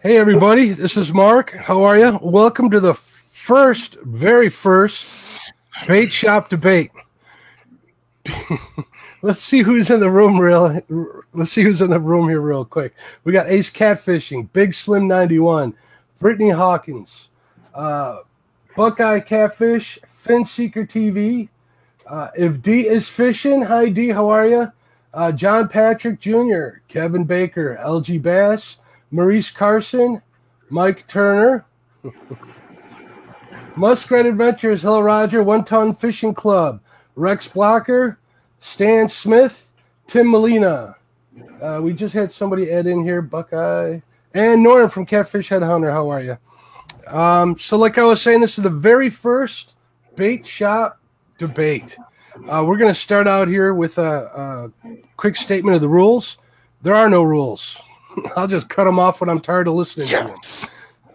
Hey everybody, this is Mark. How are you? Welcome to the very first Bait Shop Debate. Let's see who's in the room here real quick. We got Ace Catfishing, Big Slim 91, Brittany Hawkins, Buckeye Catfish, Fin Seeker TV. If D is fishing, hi D, how are you? John Patrick Jr., Kevin Baker, LG Bass, Maurice Carson, Mike Turner, Muskrat Adventures, hello Roger, One Ton Fishing Club, Rex Blocker, Stan Smith, Tim Molina. We just had somebody add in here, Buckeye, and Norm from Catfish Headhunter. How are you? So like I was saying, this is the very first Bait Shop Debate. We're going to start out here with a quick statement of the rules. There are no rules. I'll just cut them off when I'm tired of listening to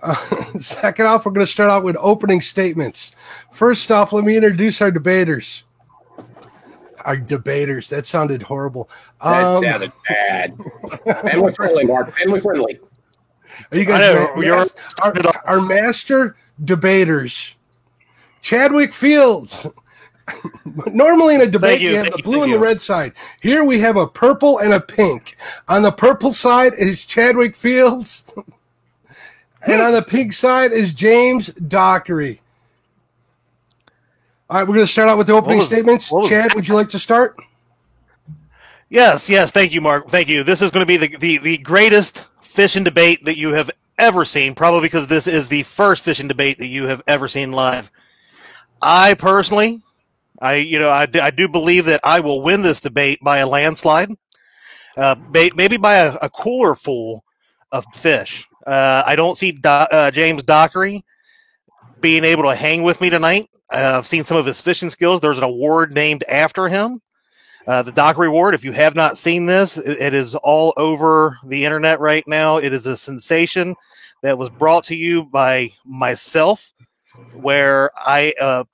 them. Second off, we're going to start out with opening statements. First off, let me introduce our debaters. That sounded horrible. That sounded bad. Family friendly, Mark. Family friendly. Are you guys our master debaters? Chadwick Fields. Normally in a debate, you have the blue and the red side. Here we have a purple and a pink. On the purple side is Chadwick Fields, and on the pink side is James Dockery. All right, we're going to start out with the opening statements. Chad, would you like to start? Yes. Thank you, Mark. Thank you. This is going to be the greatest fishing debate that you have ever seen, probably because this is the first fishing debate that you have ever seen live. I personally... I do believe that I will win this debate by a landslide, maybe by a cooler full of fish. I don't see James Dockery being able to hang with me tonight. I've seen some of his fishing skills. There's an award named after him, the Dockery Award. If you have not seen this, it is all over the internet right now. It is a sensation that was brought to you by myself, where I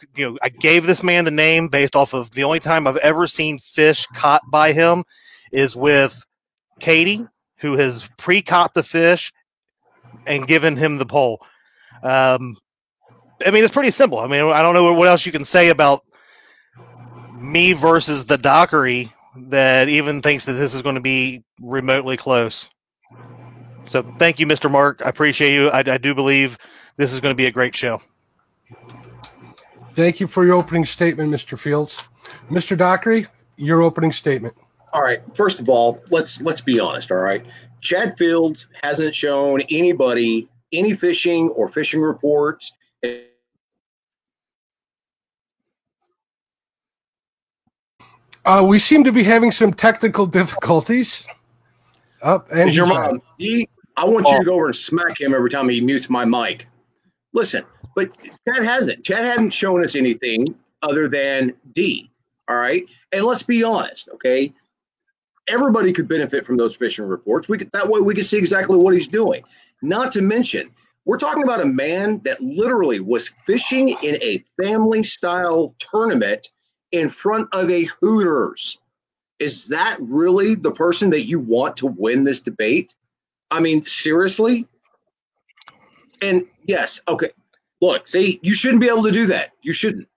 gave this man the name based off of the only time I've ever seen fish caught by him is with Katie, who has pre-caught the fish and given him the pole. It's pretty simple. I don't know what else you can say about me versus the Dockery that even thinks that this is going to be remotely close. So thank you, Mr. Mark. I appreciate you. I do believe this is going to be a great show. Thank you for your opening statement, Mr. Fields. Mr. Dockery, your opening statement. All right. First of all, let's be honest. All right. Chad Fields hasn't shown anybody any fishing or fishing reports. We seem to be having some technical difficulties. And your mom. I want you to go over and smack him every time he mutes my mic. Listen. But Chad hasn't. Chad hadn't shown us anything other than D. All right. And let's be honest. Okay. Everybody could benefit from those fishing reports. That way we can see exactly what he's doing. Not to mention, we're talking about a man that literally was fishing in a family style tournament in front of a Hooters. Is that really the person that you want to win this debate? Seriously? And yes. Okay. Look, see, you shouldn't be able to do that. You shouldn't.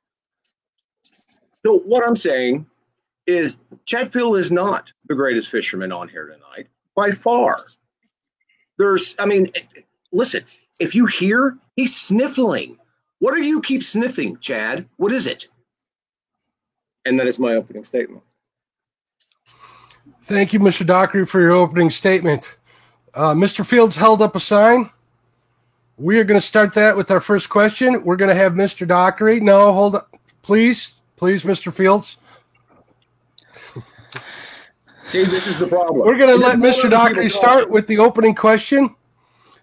So what I'm saying is Chad Field is not the greatest fisherman on here tonight, by far. Listen, if you hear, he's sniffling. What do you keep sniffing, Chad? What is it? And that is my opening statement. Thank you, Mr. Dockery, for your opening statement. Mr. Fields held up a sign. We are going to start that with our first question. We're going to have Mr. Dockery. No, hold on. Please, Mr. Fields. See, this is the problem. We're going to let Mr. Dockery start with the opening question.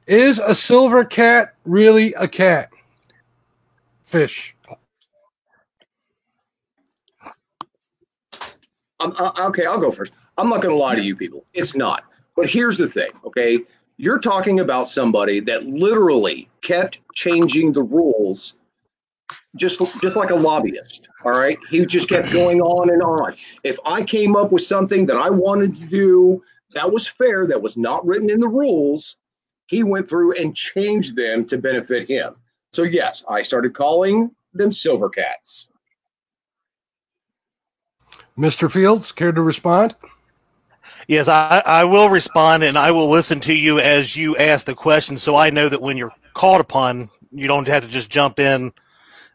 Is a silver cat really a cat? Fish. Okay, I'll go first. I'm not going to lie to you people. It's not. But here's the thing, okay? You're talking about somebody that literally kept changing the rules just like a lobbyist, all right? He just kept going on and on. If I came up with something that I wanted to do that was fair, that was not written in the rules, he went through and changed them to benefit him. So yes, I started calling them silver cats. Mr. Fields, care to respond? Yes, I will respond, and I will listen to you as you ask the question, so I know that when you're called upon, you don't have to just jump in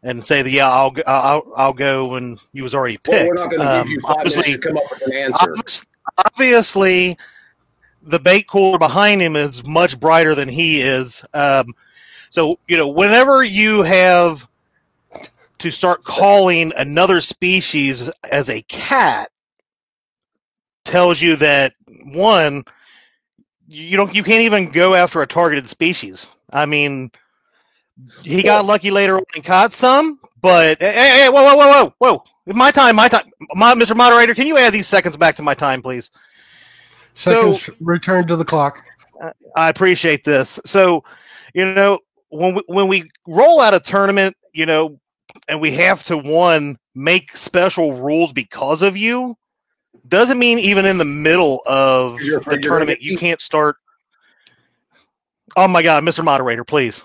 and say that, yeah, I'll go when you was already picked. Well, we're not going to give you 5 minutes to come up with an answer. Obviously, the bait cooler behind him is much brighter than he is. So, whenever you have to start calling another species as a cat, tells you that, one, you can't even go after a targeted species. I mean, he got lucky later on and caught some, but hey, whoa! My time. Mr. Moderator, can you add these seconds back to my time, please? Seconds return to the clock. I appreciate this. So, when we roll out a tournament, and we have to make special rules because of you, doesn't mean even in the middle of the tournament you can't start. Oh my God, Mr. Moderator, please.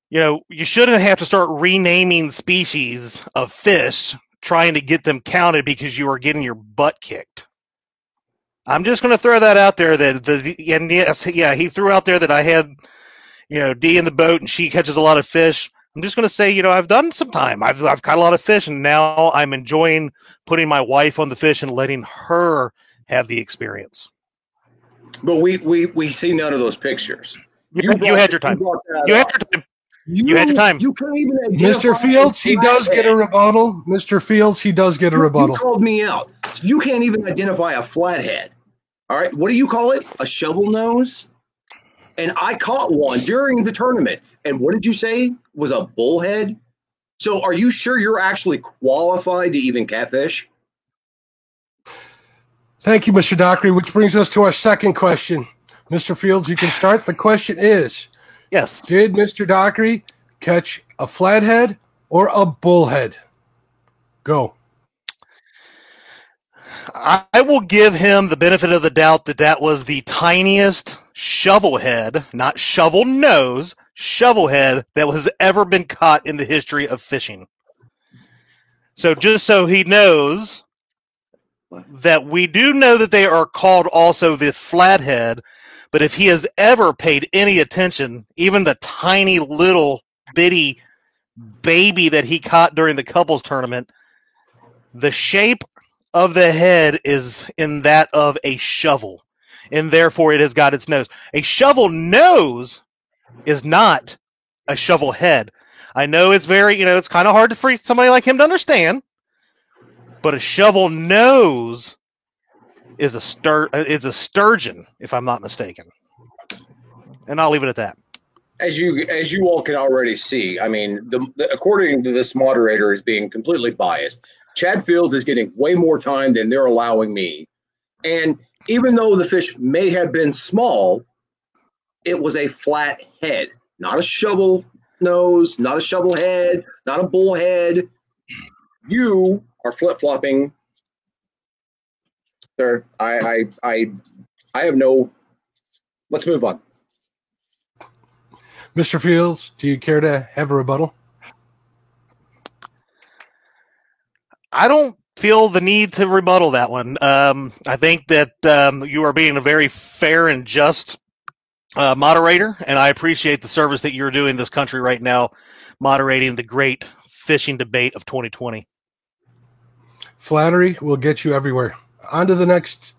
You shouldn't have to start renaming species of fish trying to get them counted because you are getting your butt kicked. I'm just going to throw that out there he threw out there that I had, Dee in the boat and she catches a lot of fish. I'm just going to say, I've done some time. I've caught a lot of fish, and now I'm enjoying putting my wife on the fish and letting her have the experience. But we see none of those pictures. You had your time. You had your time. You had your time. You can't even Mr. Fields, he does get a rebuttal. Mr. Fields, he does get a rebuttal. You called me out. You can't even identify a flathead. All right, what do you call it? A shovel nose? And I caught one during the tournament. And what did you say was a bullhead? So are you sure you're actually qualified to even catfish? Thank you, Mr. Dockery, which brings us to our second question. Mr. Fields, you can start. The question is, yes, did Mr. Dockery catch a flathead or a bullhead? Go. I will give him the benefit of the doubt that was the tiniest shovel head, not shovel nose, shovel head that has ever been caught in the history of fishing. So just so he knows that we do know that they are called also the flathead, but if he has ever paid any attention, even the tiny little bitty baby that he caught during the couples tournament, the shape of the head is in that of a shovel, and therefore it has got its nose. A shovel nose is not a shovel head. I know it's very, it's kind of hard for somebody like him to understand, but a shovel nose is a sturgeon, if I'm not mistaken. And I'll leave it at that. As you all can already see, I mean, according to this moderator is being completely biased. Chad Fields is getting way more time than they're allowing me. And even though the fish may have been small, it was a flat head, not a shovel nose, not a shovel head, not a bull head. You are flip-flopping, sir. I have no. Let's move on. Mr. Fields, do you care to have a rebuttal? I don't feel the need to rebuttal that one. I think that you are being a very fair and just moderator, and I appreciate the service that you're doing this country right now, moderating the great fishing debate of 2020. Flattery will get you everywhere. On to the next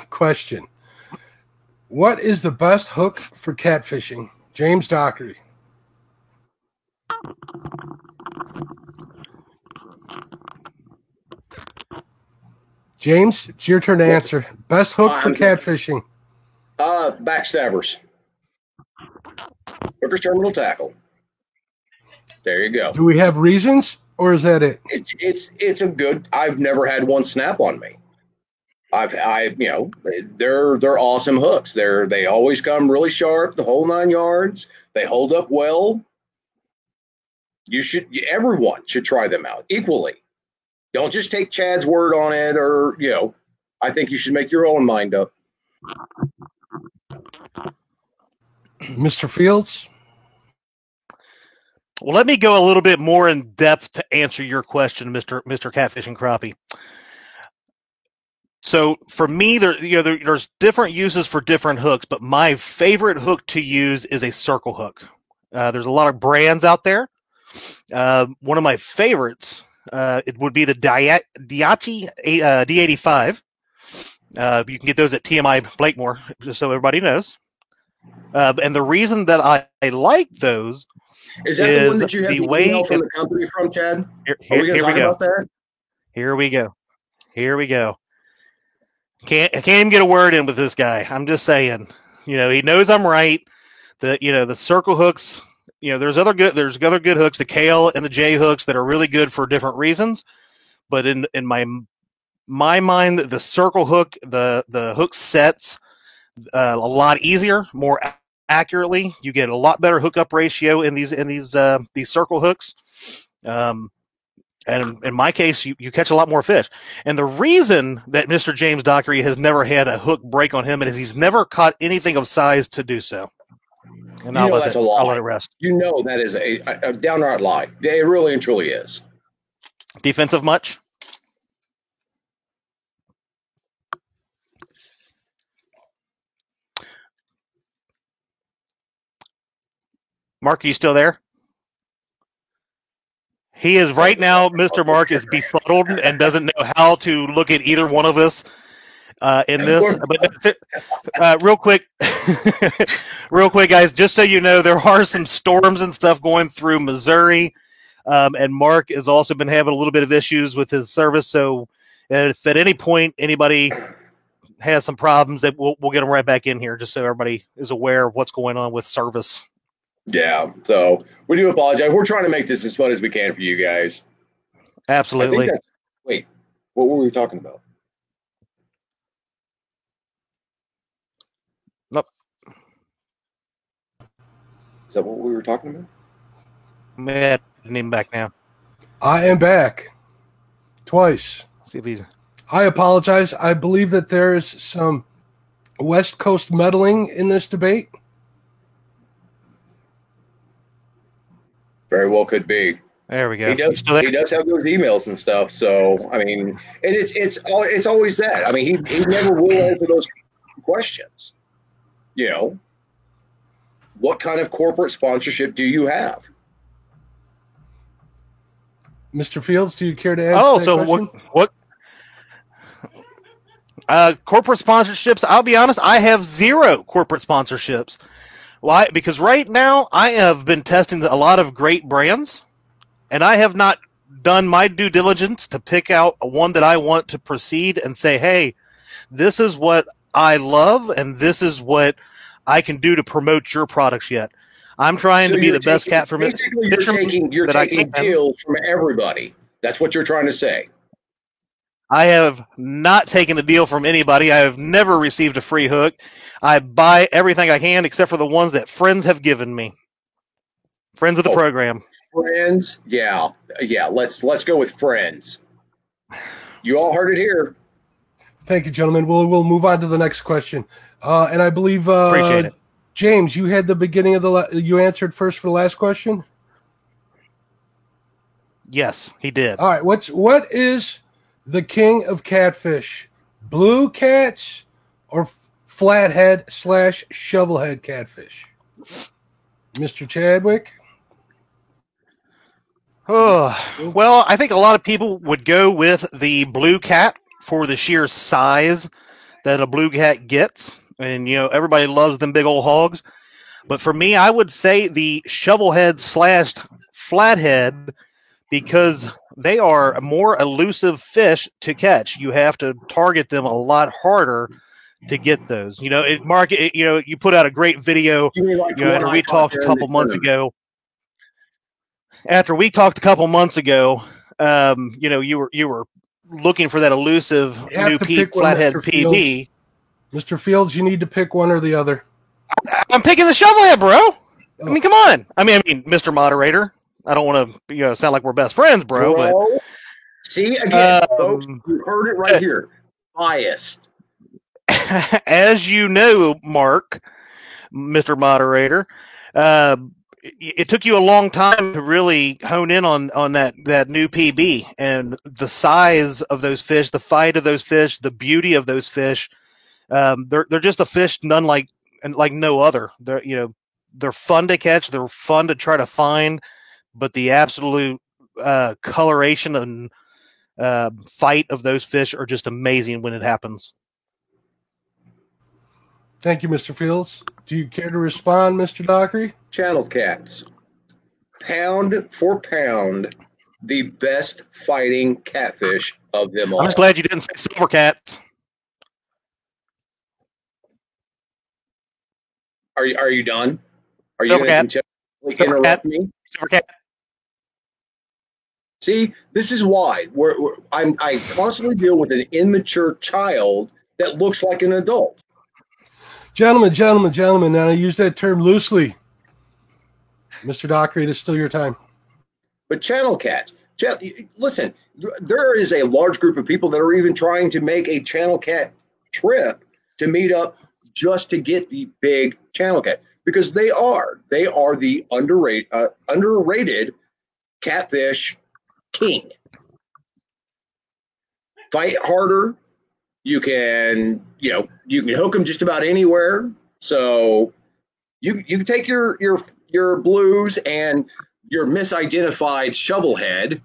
question. What is the best hook for catfishing? James Dockery. James, it's your turn to answer. Best hook for catfishing? Backstabbers. Hooker's terminal tackle. There you go. Do we have reasons, or is that it? It's a good. I've never had one snap on me. They're awesome hooks. They always come really sharp, the whole 9 yards. They hold up well. Everyone should try them out equally. Don't just take Chad's word on it, or I think you should make your own mind up. Mr. Fields? Well, let me go a little bit more in depth to answer your question, Mr. Catfish and Crappie. So for me, there's different uses for different hooks, but my favorite hook to use is a circle hook. There's a lot of brands out there. One of my favorites, it would be the Diachi D85. You can get those at TMI Blakemore, just so everybody knows. And the reason that I like those is that the one that you have the email from the company from, Chad? Here we go. Here we go. I can't even get a word in with this guy. I'm just saying, he knows I'm right. The circle hooks, there's other good hooks, the KL and the J hooks that are really good for different reasons. But in my mind, the circle hook, the hook sets a lot easier, more accurately. You get a lot better hookup ratio in these circle hooks. And in my case, you catch a lot more fish. And the reason that Mr. James Dockery has never had a hook break on him is he's never caught anything of size to do so. And I'll let it rest. That is a downright lie. It really and truly is. Defensive much? Mark, are you still there? He is right now, Mr. Mark is befuddled and doesn't know how to look at either one of us in this. But real quick, guys, just so you know, there are some storms and stuff going through Missouri, and Mark has also been having a little bit of issues with his service. So if at any point anybody has some problems, that we'll get them right back in here, just so everybody is aware of what's going on with service. Yeah, so we do apologize. We're trying to make this as fun as we can for you guys. Absolutely. Wait, what were we talking about? Nope. Is that what we were talking about? Man, I didn't even back now. I am back. Twice. See if he's... I apologize. I believe that there is some West Coast meddling in this debate. Very well could be. There we go. He does have those emails and stuff. So I mean, and it's always that. I mean, he never will answer those questions. What kind of corporate sponsorship do you have? Mr. Fields, do you care to answer that question? what corporate sponsorships? I'll be honest, I have zero corporate sponsorships. Why? Because right now I have been testing a lot of great brands, and I have not done my due diligence to pick out one that I want to proceed and say, hey, this is what I love, and this is what I can do to promote your products yet. I'm trying to be the best cat for basically you're taking deals from everybody. That's what you're trying to say. I have not taken a deal from anybody. I have never received a free hook. I buy everything I can except for the ones that friends have given me. Friends of the program. Friends? Yeah. Let's go with friends. You all heard it here. Thank you, gentlemen. We'll move on to the next question. And I believe appreciate it. James, you had the beginning of you answered first for the last question? Yes, he did. All right. What is the king of catfish? Blue cats or flathead / shovelhead catfish? Mr. Chadwick? Oh, well, I think a lot of people would go with the blue cat for the sheer size that a blue cat gets. And, everybody loves them big old hogs. But for me, I would say the shovelhead / flathead, because they are a more elusive fish to catch. You have to target them a lot harder to get those. Mark, you put out a great video after we talked a couple months ago. After we talked a couple months ago, you were looking for that elusive new flathead PB. Mr. Fields, you need to pick one or the other. I'm picking the shovelhead, bro. I mean, come on. I mean, Mr. Moderator. I don't want to, sound like we're best friends, bro. But see again, folks, you heard it right here. Biased. As you know, Mark, Mr. Moderator. It took you a long time to really hone in on that new PB and the size of those fish, the fight of those fish, the beauty of those fish. They're just a fish none like no other. They're fun to catch. They're fun to try to find, but the absolute coloration and fight of those fish are just amazing when it happens. Thank you, Mr. Fields. Do you care to respond, Mr. Dockery? Channel cats, pound for pound, the best fighting catfish of them all. I'm just glad you didn't say silver cats. Are you done? Are silver you going to interrupt me? Silver cat. See, this is why I constantly deal with an immature child that looks like an adult. Gentlemen, and I use that term loosely. Mr. Dockery, it is still your time. But channel cats, listen, there is a large group of people that are even trying to make a channel cat trip to meet up just to get the big channel cat, because they are the underrated catfish king. Fight harder. You can hook them just about anywhere. So you can take your blues and your misidentified shovelhead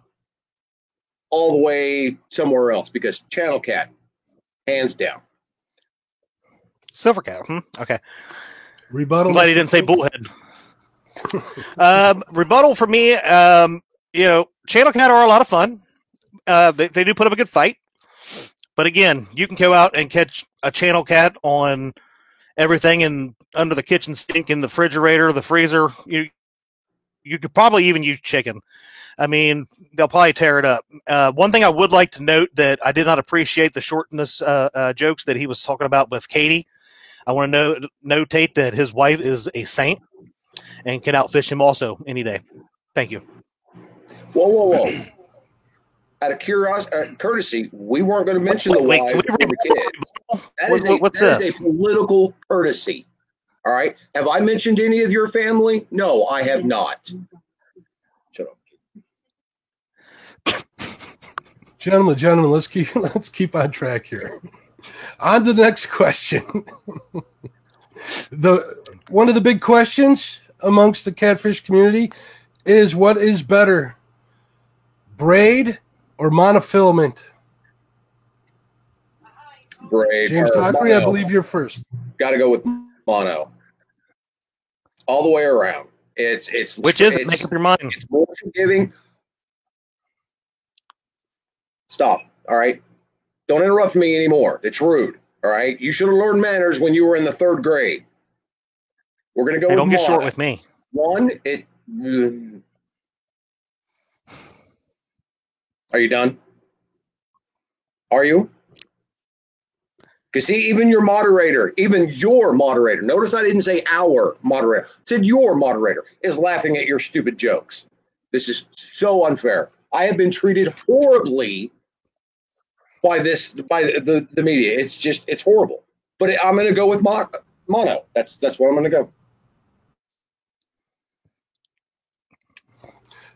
all the way somewhere else, because channel cat, hands down. Silver cat. Okay. Rebuttal. I'm glad he didn't say bullhead. Rebuttal for me. Channel cat are a lot of fun. They do put up a good fight. But again, you can go out and catch a channel cat on everything under the kitchen sink, in the refrigerator, the freezer. You could probably even use chicken. I mean, they'll probably tear it up. One thing I would like to note that I did not appreciate the shortness jokes that he was talking about with Katie. I want to notate that his wife is a saint and can outfish him also any day. Thank you. Whoa. Out of curiosity, courtesy, we weren't going to mention the wife or the kid. That is a political courtesy. All right. Have I mentioned any of your family? No, I have not. Shut up. Gentlemen, let's keep on track here. On to the next question. One of the big questions amongst the catfish community is, what is better, braid or monofilament? Braid. James Dockery, I believe you're first. Got to go with mono. All the way around. Make up your mind. It's more forgiving. Stop. All right. Don't interrupt me anymore. It's rude. All right. You should have learned manners when you were in the 3rd grade. We're going to go with don't mono. Get short with me. Are you done? Are you? Because see, even your moderator, notice I didn't say our moderator, I said your moderator is laughing at your stupid jokes. This is so unfair. I have been treated horribly by the media. It's horrible. But I'm going to go with mono. That's what I'm going to go.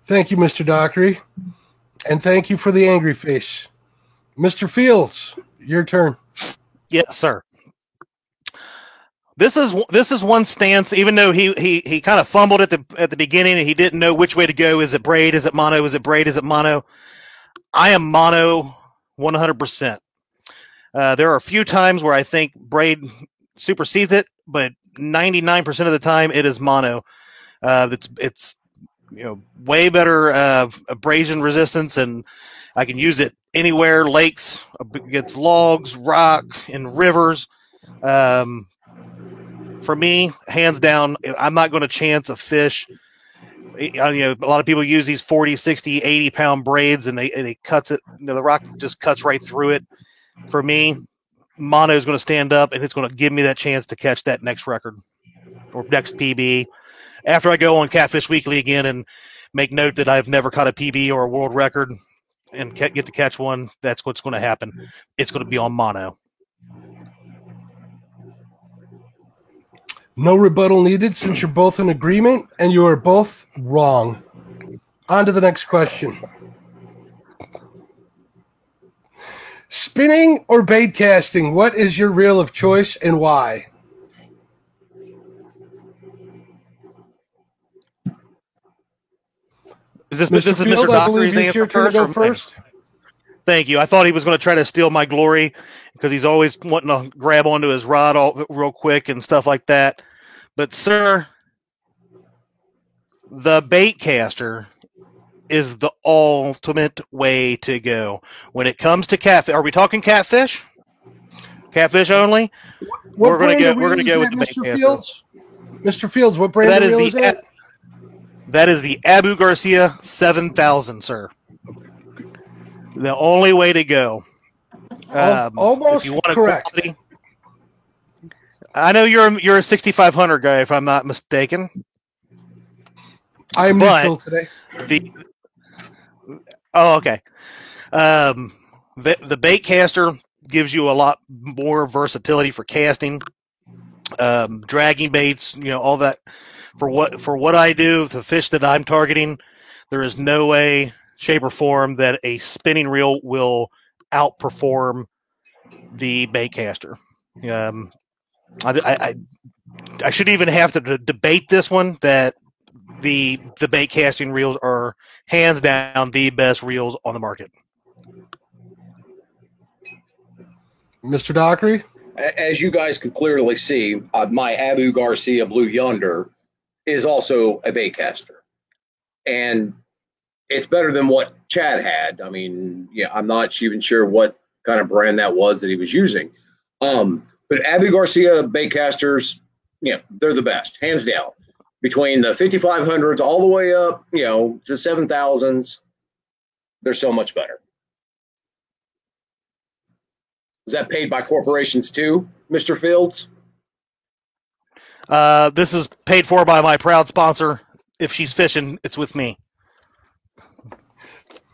Thank you, Mr. Dockery. And thank you for the angry face. Mr. Fields, your turn. Yes, sir. This is one stance. Even though he kind of fumbled at the beginning and he didn't know which way to go. Is it braid? Is it mono? Is it braid? Is it mono? I am mono 100%. There are a few times where I think braid supersedes it, but 99% of the time it is mono. It's way better abrasion resistance, and I can use it anywhere, lakes, against logs, rock, and rivers. For me, hands down, I'm not going to chance a fish. A lot of people use these 40, 60, 80-pound braids, and it cuts it. The rock just cuts right through it. For me, mono is going to stand up, and it's going to give me that chance to catch that next record or next PB. After I go on Catfish Weekly again and make note that I've never caught a PB or a world record and get to catch one, that's what's going to happen. It's going to be on mono. No rebuttal needed since you're both in agreement and you are both wrong. On to the next question. Spinning or bait casting, what is your reel of choice and why? Is Mr. Field, I believe it's your turn to go first. Thank you. I thought he was going to try to steal my glory because he's always wanting to grab onto his rod real quick and stuff like that. But, sir, the bait caster is the ultimate way to go. When it comes to catfish, are we talking catfish? Catfish only? We're going to go with the bait caster. Fields? Mr. Fields, what brand of reel is that? That is the Abu Garcia 7000, sir. The only way to go. Almost if you want correct. Quality, I know you're a 6500 guy, if I'm not mistaken. I'm neutral today. Okay. The bait caster gives you a lot more versatility for casting, dragging baits, all that. For what I do, the fish that I'm targeting, there is no way, shape, or form that a spinning reel will outperform the bait caster. I shouldn't even have to debate this one, that the bait casting reels are hands down the best reels on the market. Mr. Dockery? As you guys can clearly see, my Abu Garcia Blue Yonder is also a bait caster. And it's better than what Chad had. I mean, I'm not even sure what kind of brand that was that he was using. But Abu Garcia bait casters, they're the best, hands down. Between the 5500s all the way up, to 7000s, they're so much better. Is that paid by corporations too, Mr. Fields? This is paid for by my proud sponsor. If she's fishing, it's with me.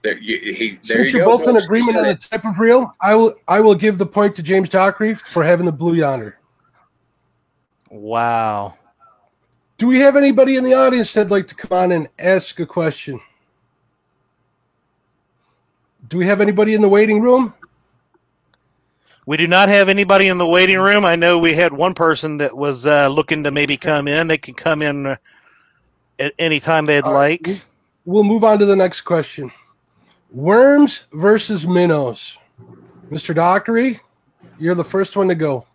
Since you're both in agreement on the type of reel, I will give the point to James Dockery for having the Blue Yonder. Wow. Do we have anybody in the audience that'd like to come on and ask a question? Do we have anybody in the waiting room? We do not have anybody in the waiting room. I know we had one person that was looking to maybe come in. They can come in at any time they'd like. We'll move on to the next question. Worms versus minnows. Mr. Dockery, you're the first one to go.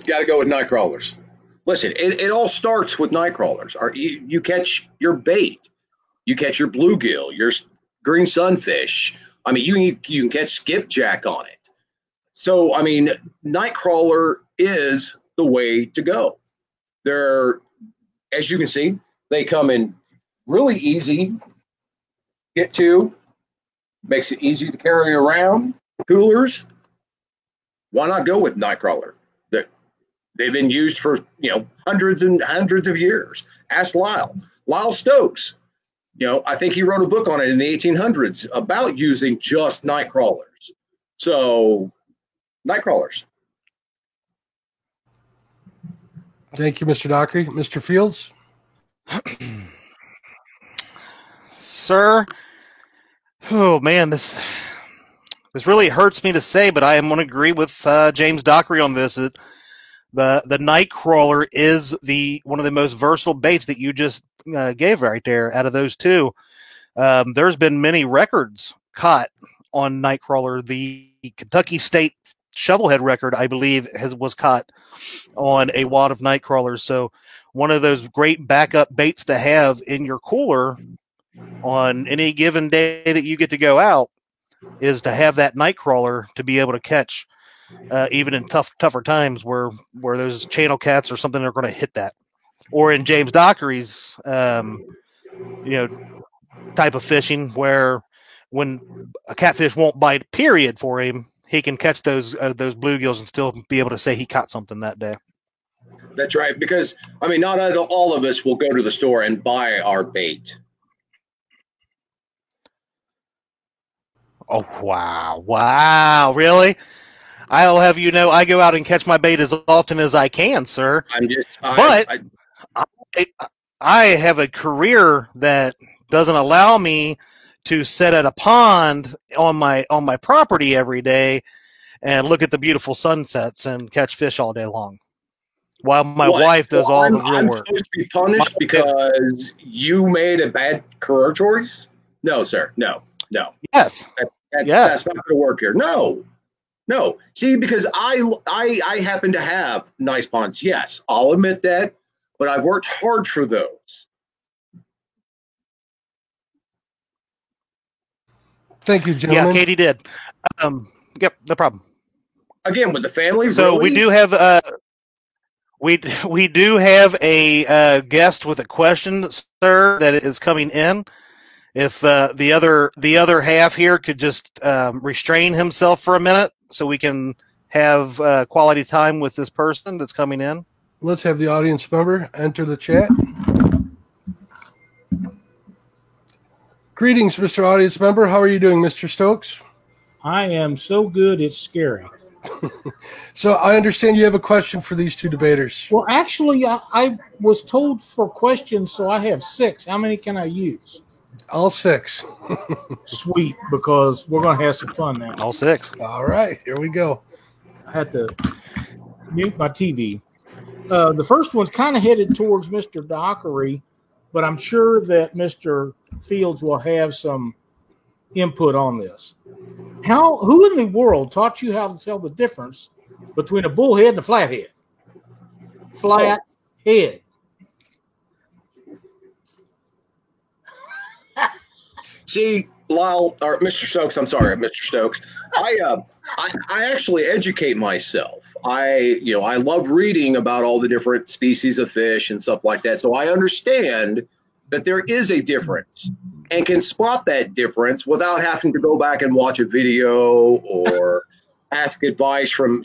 Got to go with night crawlers. Listen, it all starts with night crawlers. You catch your bait. You catch your bluegill, your green sunfish. I mean, you can catch skipjack on it. So, I mean, Nightcrawler is the way to go. They're, as you can see, they come in really easy, get to, makes it easy to carry around, coolers. Why not go with Nightcrawler? They've been used for, hundreds and hundreds of years. Ask Lyle. Lyle Stokes, I think he wrote a book on it in the 1800s about using just Nightcrawlers. So, Nightcrawlers. Thank you, Mr. Dockery. Mr. Fields? Sir, oh man, this really hurts me to say, but I am going to agree with James Dockery on this. The Nightcrawler is one of the most versatile baits that you just gave right there. Out of those two, there's been many records caught on Nightcrawler. The Kentucky State shovelhead record, I believe, was caught on a wad of Nightcrawlers. So one of those great backup baits to have in your cooler on any given day that you get to go out is to have that Nightcrawler to be able to catch, even in tougher times where those channel cats or something are going to hit that. Or in James Dockery's, type of fishing where when a catfish won't bite, period, for him, he can catch those bluegills and still be able to say he caught something that day. That's right, because, I mean, not all of us will go to the store and buy our bait. Oh, wow. Wow, really? I'll have you know I go out and catch my bait as often as I can, sir. I have a career that doesn't allow me to sit at a pond on my property every day and look at the beautiful sunsets and catch fish all day long, while my wife does all the real work. I'm supposed to be punished because you made a bad career choice? No, sir. No. Yes. That's not going to work here. No. See, because I happen to have nice ponds. Yes, I'll admit that, but I've worked hard for those. Thank you, gentlemen. Yeah, Katie did. Yep, no problem. Again, with the family. So really? we do have we do have a guest with a question, sir, that is coming in. If the other half here could just restrain himself for a minute, so we can have quality time with this person that's coming in. Let's have the audience member enter the chat. Greetings, Mr. Audience Member. How are you doing, Mr. Stokes? I am so good, it's scary. So I understand you have a question for these two debaters. Well, actually, I was told for questions, so I have 6. How many can I use? All 6. Sweet, because we're going to have some fun now. All 6. All right, here we go. I had to mute my TV. The first one's kind of headed towards Mr. Dockery, but I'm sure that Mr. Fields will have some input on this. Who in the world taught you how to tell the difference between a bullhead and a flathead? Flathead. See, Lyle, or Mr. Stokes, I'm sorry, Mr. Stokes. I actually educate myself. I love reading about all the different species of fish and stuff like that. So I understand that there is a difference and can spot that difference without having to go back and watch a video or ask advice from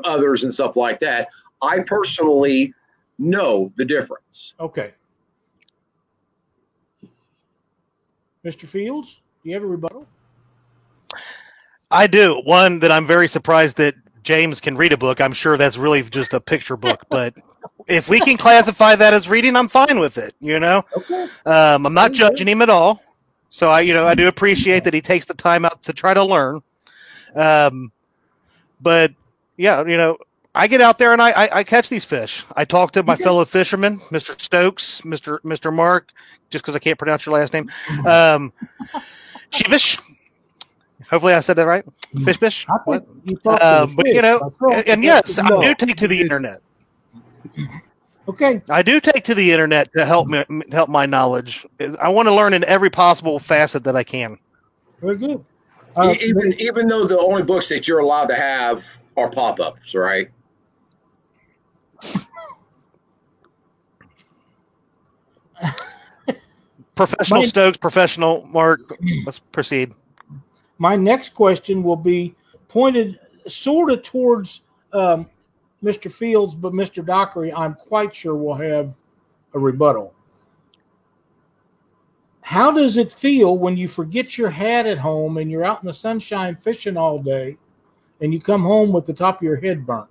others and stuff like that. I personally know the difference. Okay. Mr. Fields, do you have a rebuttal? I do. One that I'm very surprised that James can read a book. I'm sure that's really just a picture book, but if we can classify that as reading, I'm fine with it. Okay. I'm not judging him at all. So I do appreciate that he takes the time out to try to learn. But yeah, I get out there and I catch these fish. I talk to my fellow fishermen, Mr. Stokes, Mr. Mark, just because I can't pronounce your last name. Sheepish. Hopefully I said that right. Fish. What? But and yes, I do take to the internet. Okay. I do take to the internet to help my knowledge. I want to learn in every possible facet that I can. Very good. Even though the only books that you're allowed to have are pop-ups, right? Professional Stokes, professional Mark. Let's proceed. My next question will be pointed sort of towards Mr. Fields, but Mr. Dockery, I'm quite sure will have a rebuttal. How does it feel when you forget your hat at home and you're out in the sunshine fishing all day and you come home with the top of your head burnt?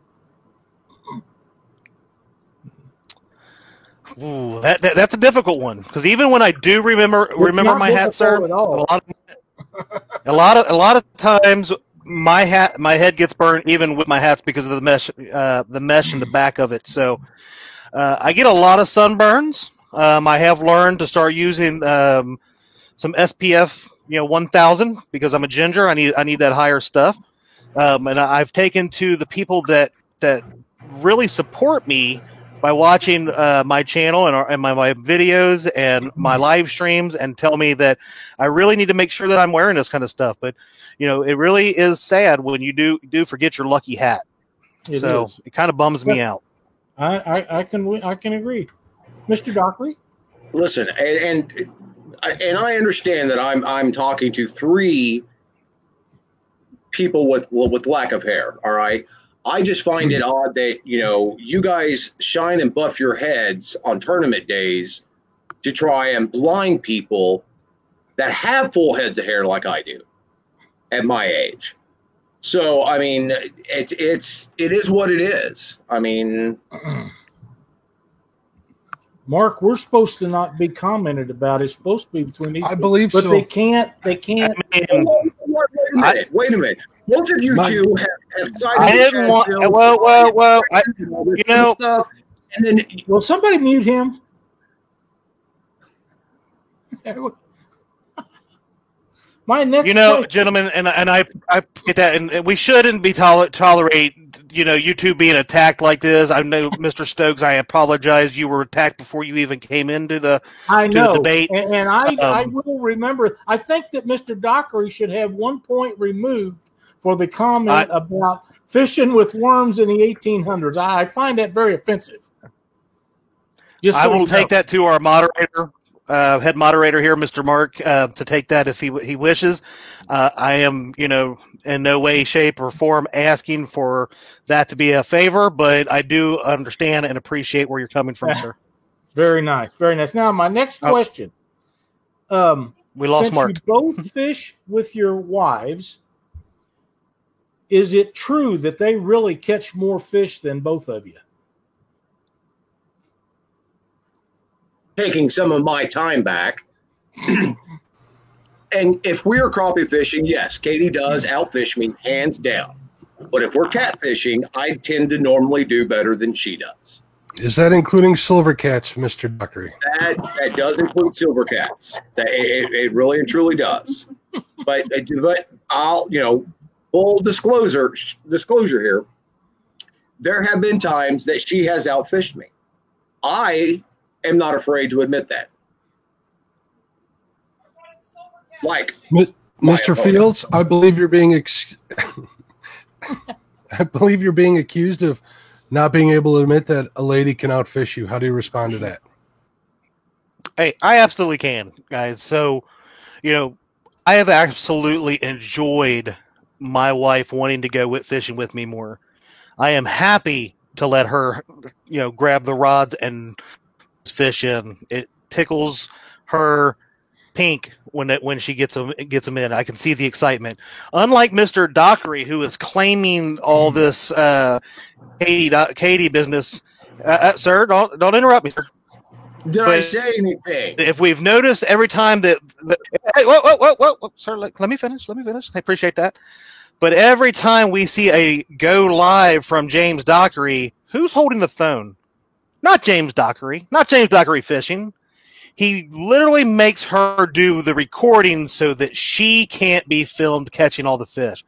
Ooh, that's a difficult one, because even when I do remember my hat, sir, a lot of times my head gets burned even with my hats because of the mesh in the back of it. So I get a lot of sunburns. I have learned to start using some SPF 1000 because I'm a ginger. I need that higher stuff. And I've taken to the people that really support me by watching my channel and my videos and my live streams, and tell me that I really need to make sure that I'm wearing this kind of stuff. But it really is sad when you do forget your lucky hat. It kind of bums me out. I can agree, Mr. Dockery. Listen, and I understand that I'm talking to 3 people with lack of hair. All right. I just find it odd that, you guys shine and buff your heads on tournament days to try and blind people that have full heads of hair like I do at my age. So I mean, it is what it is. I mean, Mark, we're supposed to not be commented about. It's supposed to be between these. I believe but so. They can't. Wait a minute. Both of you two have cited. I didn't want. Whoa! You know. Stuff, and then, will somebody mute him? My next, question. Gentlemen, and I get that, and we shouldn't be tolerate you two being attacked like this. I know, Mr. Stokes, I apologize. You were attacked before you even came into the debate. And I will remember. I think that Mr. Dockery should have 1 point removed for the comment about fishing with worms in the 1800s. I find that very offensive. I will take that to our moderator. Head moderator here, Mr. Mark, to take that if he wishes. I am, in no way, shape, or form asking for that to be a favor, but I do understand and appreciate where you're coming from, sir. Very nice, very nice. Now, my next question. We lost Mark. You both fish with your wives. Is it true that they really catch more fish than both of you? Taking some of my time back. And if we're crappie fishing, yes, Katie does outfish me hands down. But if we're catfishing, I tend to normally do better than she does. Is that including silver cats, Mr. Dockery? That does include silver cats. It really and truly does. But I'll, full disclosure here. There have been times that she has outfished me. I am not afraid to admit that. Like Mr. Fields, I believe you're being accused of not being able to admit that a lady can outfish you. How do you respond to that? Hey, I absolutely can, guys. So, I have absolutely enjoyed my wife wanting to go fishing with me more. I am happy to let her, grab the rods and fish in. It tickles her pink when she gets them in. I can see the excitement. Unlike Mr. Dockery, who is claiming all this Katie business, sir, don't interrupt me, sir. Did I say anything? If we've noticed every time that hey, whoa, sir, let me finish. I appreciate that. But every time we see a go live from James Dockery, who's holding the phone? Not James Dockery. Not James Dockery Fishing. He literally makes her do the recording so that she can't be filmed catching all the fish.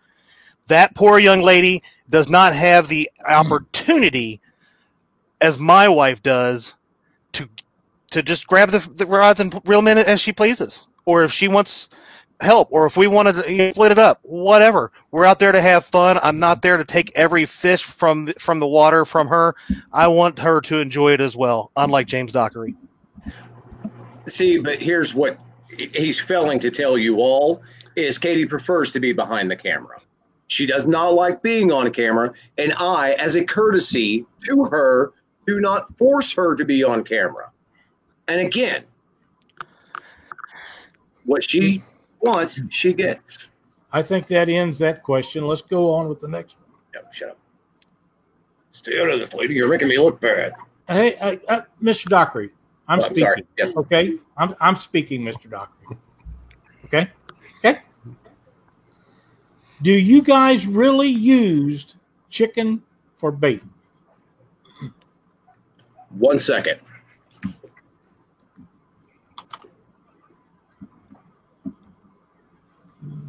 That poor young lady does not have the opportunity, as my wife does, to just grab the rods and reel them in as she pleases. Or if she wants help, or if we want to split it up, whatever. We're out there to have fun. I'm not there to take every fish from the water from her. I want her to enjoy it as well, unlike James Dockery. See, but here's what he's failing to tell you all is Katie prefers to be behind the camera. She does not like being on camera, and I, as a courtesy to her, do not force her to be on camera. And again, what she wants, she gets. I think that ends that question. Let's go on with the next one. No, shut up. Stay out of this, lady. You're making me look bad. Hey, Mr. Dockery, I'm speaking. Sorry. Yes. Okay, I'm speaking, Mr. Dockery. Okay. Do you guys really use chicken for bait? 1 second.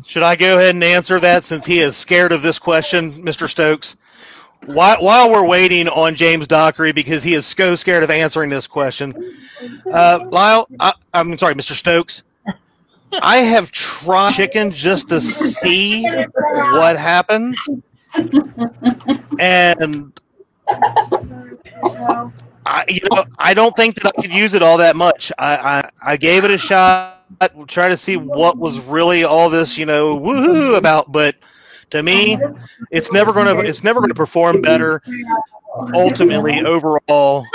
Should I go ahead and answer that since he is scared of this question, Mr. Stokes? While we're waiting on James Dockery, because he is so scared of answering this question, Lyle, I'm sorry, Mr. Stokes, I have tried chicken just to see what happens, and I don't think that I could use it all that much. I gave it a shot. Try to see what was really all this, woohoo about. But to me, it's never gonna perform better. Ultimately, overall,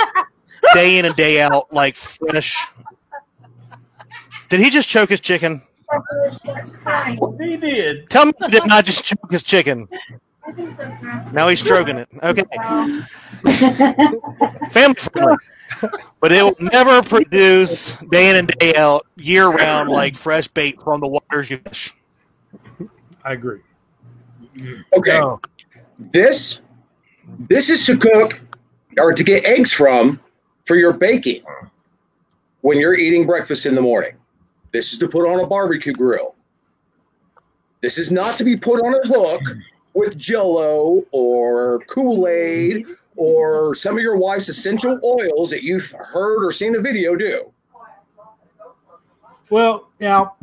day in and day out, like fresh. Did he just choke his chicken? He did. Tell me he did not just choke his chicken. Now he's stroking it. Okay. Family friendly. But it will never produce day in and day out, year round, like fresh bait from the waters you fish. I agree. Okay. No. This is to cook or to get eggs from for your baking when you're eating breakfast in the morning. This is to put on a barbecue grill. This is not to be put on a hook with Jell-O or Kool-Aid or some of your wife's essential oils that you've heard or seen a video do. Well, now,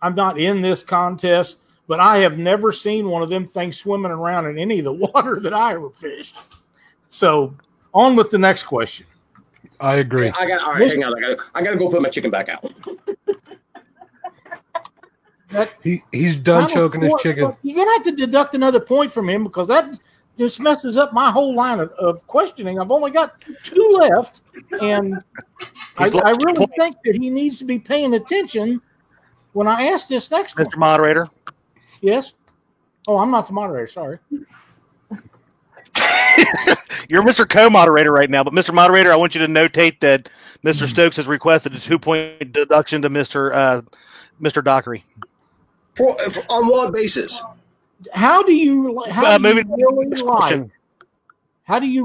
I'm not in this contest, but I have never seen one of them things swimming around in any of the water that I ever fished. So, on with the next question. I agree. All right, hang on. I gotta go put my chicken back out. He's done choking his chicken. You're going to have to deduct another point from him because that just messes up my whole line of questioning. I've only got 2 left, and I really think that he needs to be paying attention when I ask this next one. Mr. Moderator? Yes? Oh, I'm not the moderator. Sorry. You're Mr. Co-moderator right now, but Mr. Moderator, I want you to notate that Mr. Stokes has requested a 2-point deduction to Mr. Dockery. On what basis? How do you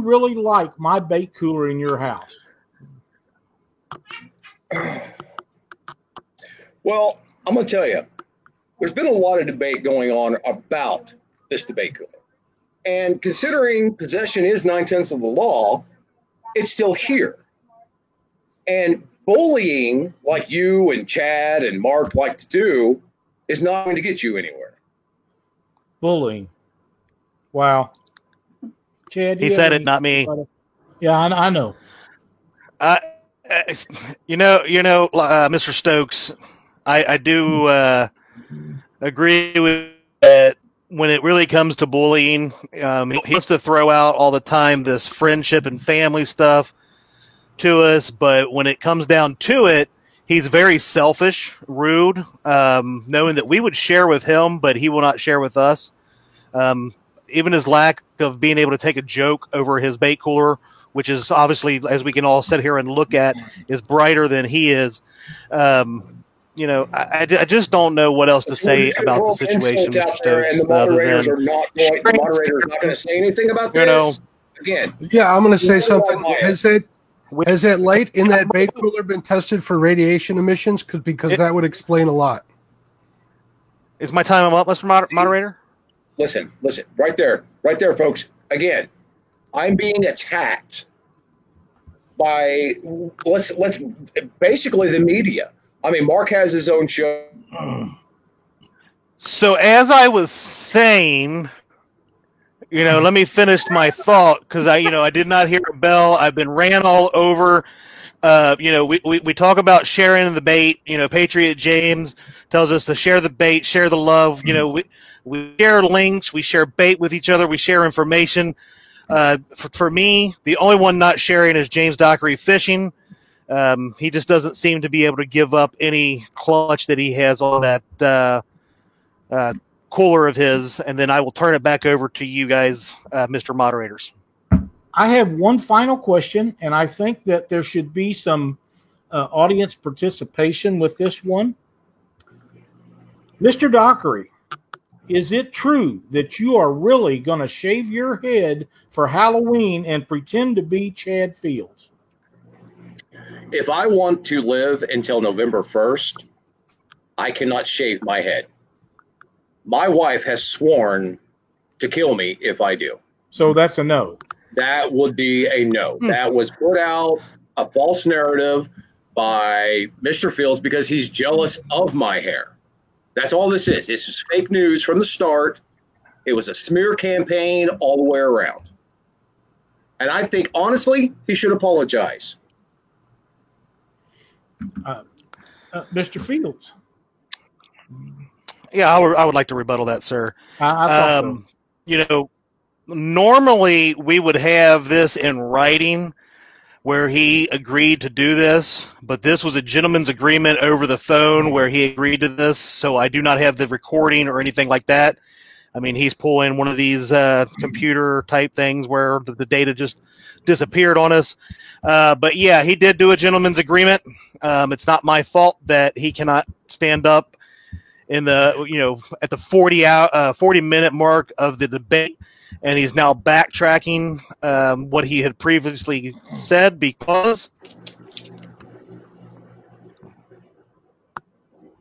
really like my bait cooler in your house? Well, I'm going to tell you, there's been a lot of debate going on about this debate cooler. And considering possession is 9/10 of the law, it's still here. And bullying, like you and Chad and Mark like to do, is not going to get you anywhere. Bullying. Wow. Chad, he said it, not me. Yeah, I know. Mr. Stokes, I do agree with that. When it really comes to bullying, he wants to throw out all the time this friendship and family stuff to us, but when it comes down to it, he's very selfish, rude, knowing that we would share with him, but he will not share with us. Even his lack of being able to take a joke over his bait cooler, which is obviously, as we can all sit here and look at, is brighter than he is. I just don't know what else to say about the situation, Mr. Stokes. And the moderators are not going to say anything about this. Again. Yeah, I'm going to say something. Has that light in that bait cooler been tested for radiation emissions? Because that would explain a lot. Is my time up, Mr. Moderator? Listen, right there, folks. Again, I'm being attacked by let's basically the media. I mean, Mark has his own show. So as I was saying, let me finish my thought because I did not hear a bell. I've been ran all over. We talk about sharing the bait. Patriot James tells us to share the bait, share the love. We share links, we share bait with each other, we share information. For me, the only one not sharing is James Dockery Fishing. He just doesn't seem to be able to give up any clutch that he has on that cooler of his, and then I will turn it back over to you guys, Mr. Moderators. I have one final question, and I think that there should be some audience participation with this one. Mr. Dockery, is it true that you are really going to shave your head for Halloween and pretend to be Chad Fields? If I want to live until November 1st, I cannot shave my head. My wife has sworn to kill me if I do. So that's a no. That would be a no. That was put out, a false narrative by Mr. Fields because he's jealous of my hair. That's all this is. This is fake news from the start. It was a smear campaign all the way around. And I think, honestly, he should apologize. Mr. Fields. Yeah, I would like to rebuttal that, sir. I thought so. Normally we would have this in writing where he agreed to do this, but this was a gentleman's agreement over the phone where he agreed to this, so I do not have the recording or anything like that. I mean, he's pulling one of these computer-type things where the data just disappeared on us. But, yeah, he did do a gentleman's agreement. It's not my fault that he cannot stand up in the, at the 40-minute mark of the debate, and he's now backtracking what he had previously said because